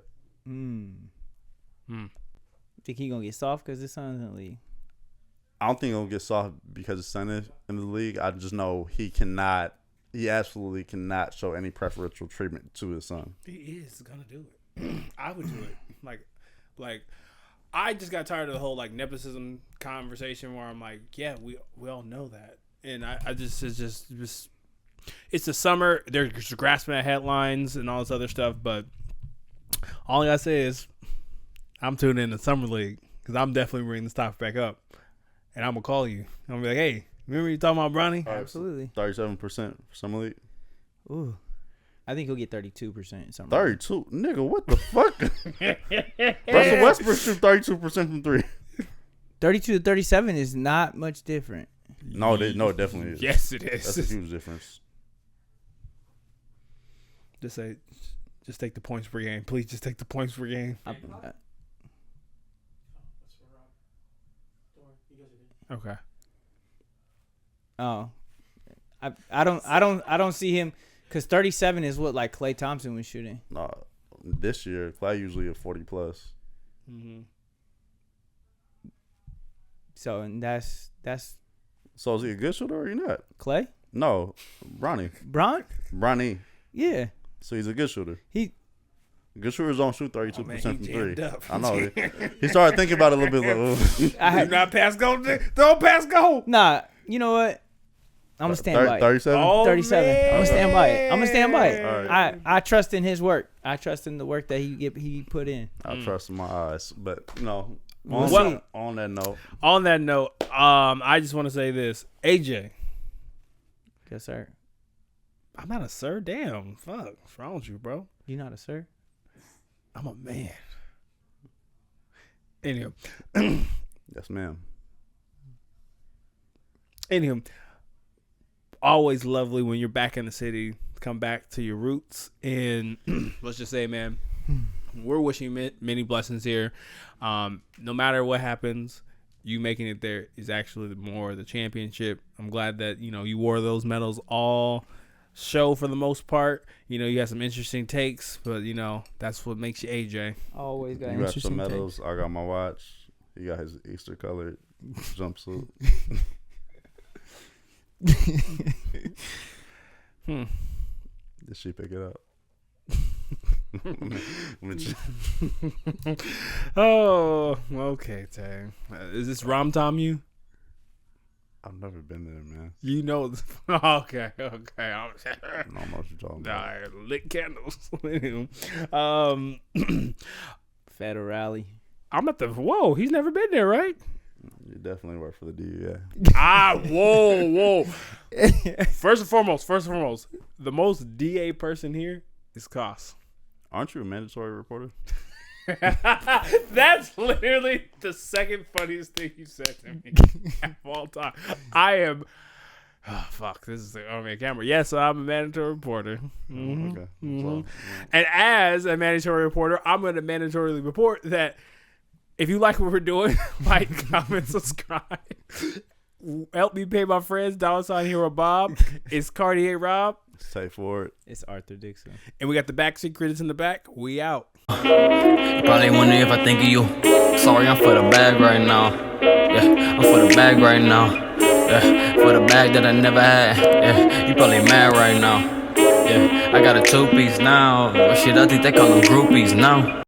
[SPEAKER 5] Think he gonna get soft because his son's in the league?
[SPEAKER 4] I don't think he'll get soft because his son is in the league. I just know he absolutely cannot show any preferential treatment to his son.
[SPEAKER 3] He is gonna do it. I would do it. Like I just got tired of the whole like nepotism conversation where I'm like, yeah, we all know that, and I just it's just it's the summer. They're just grasping at headlines and all this other stuff, but all I gotta say is I'm tuning in the summer league because I'm definitely bringing the stock back up, and I'm gonna call you. I'm gonna be like, hey, remember you talking about Bronny?
[SPEAKER 5] Absolutely.
[SPEAKER 4] 37% for summer league.
[SPEAKER 5] Ooh. I think he'll get 32% something.
[SPEAKER 4] 32, nigga, what the fuck? Russell Westbrook shoot 32% from three.
[SPEAKER 5] 32 to 37 is not much different.
[SPEAKER 4] No, it definitely is.
[SPEAKER 3] Yes, it is.
[SPEAKER 4] That's a huge difference.
[SPEAKER 3] Just take the points per game. Please just take the points per game. Okay.
[SPEAKER 5] Oh, I don't see him because 37 is what like Klay Thompson was shooting.
[SPEAKER 4] Nah, this year Clay usually a 40 plus.
[SPEAKER 3] Mm-hmm.
[SPEAKER 5] So and that's
[SPEAKER 4] So is he a good shooter or he not?
[SPEAKER 5] Klay,
[SPEAKER 4] No, Bronny. Bronny.
[SPEAKER 5] Yeah,
[SPEAKER 4] So he's a good shooter.
[SPEAKER 5] Good
[SPEAKER 4] shooters don't shoot 32%
[SPEAKER 3] Oh, man,
[SPEAKER 4] from
[SPEAKER 3] he
[SPEAKER 4] three.
[SPEAKER 3] jammed up.
[SPEAKER 4] I know. He started thinking about it a little bit. Like,
[SPEAKER 3] Do not pass go. Don't pass go.
[SPEAKER 5] Nah, you know what? I'm gonna stand by it.
[SPEAKER 4] 37.
[SPEAKER 3] Oh,
[SPEAKER 5] 37. I'm gonna stand by it. I'm gonna stand by it.
[SPEAKER 4] All right.
[SPEAKER 5] I trust in his work. I trust in the work that he put in.
[SPEAKER 4] I trust my eyes, but
[SPEAKER 5] We'll
[SPEAKER 4] on,
[SPEAKER 5] see.
[SPEAKER 4] on that note,
[SPEAKER 3] On that note, I just want to say this, AJ.
[SPEAKER 5] Yes, sir.
[SPEAKER 3] I'm not a sir. Damn, fuck. What's wrong with you, bro?
[SPEAKER 5] You not a sir?
[SPEAKER 3] I'm a man. Anyway,
[SPEAKER 4] yes, ma'am.
[SPEAKER 3] Always lovely when you're back in the city. Come back to your roots, and let's just say, man, we're wishing you many blessings here. No matter what happens, you making it there is actually more the championship. I'm glad that, you wore those medals all show for the most part. You had some interesting takes, but, that's what makes you AJ.
[SPEAKER 5] Always got
[SPEAKER 4] You got
[SPEAKER 5] interesting
[SPEAKER 4] some medals.
[SPEAKER 5] takes.
[SPEAKER 4] I got my watch. He got his Easter colored jumpsuit. Did she pick it up?
[SPEAKER 3] Oh, okay, Tay. Is this Rom Tom you?
[SPEAKER 4] I've never been there, man.
[SPEAKER 3] Okay.
[SPEAKER 4] I don't know what you're talking
[SPEAKER 3] All
[SPEAKER 4] about.
[SPEAKER 3] right, lit candles.
[SPEAKER 5] Federal rally.
[SPEAKER 3] I'm at the. Whoa, he's never been there, right?
[SPEAKER 4] You definitely work for the DEA.
[SPEAKER 3] Whoa. First and foremost, the most DA person here is Koss.
[SPEAKER 4] Aren't you a mandatory reporter?
[SPEAKER 3] That's literally the second funniest thing you said to me of all time. I am. Oh, fuck. This is on my camera. Yes, I'm a mandatory reporter. Mhm.
[SPEAKER 4] Okay.
[SPEAKER 3] Mhm.
[SPEAKER 4] So,
[SPEAKER 3] And as a mandatory reporter, I'm going to mandatorily report that if you like what we're doing, like, comment, subscribe. Help me pay my friends. $herobob. It's Cartier Rob.
[SPEAKER 4] stay forward.
[SPEAKER 5] It's Arthur Dixon.
[SPEAKER 3] And we got the backseat critics in the back. We out.
[SPEAKER 8] Probably wondering if I think of you. Sorry, I'm for the bag right now. Yeah, I'm for the bag right now. Yeah, for the bag that I never had. Yeah, you probably mad right now. Yeah, I got a 2-piece now. But shit, I think they call them groupies now.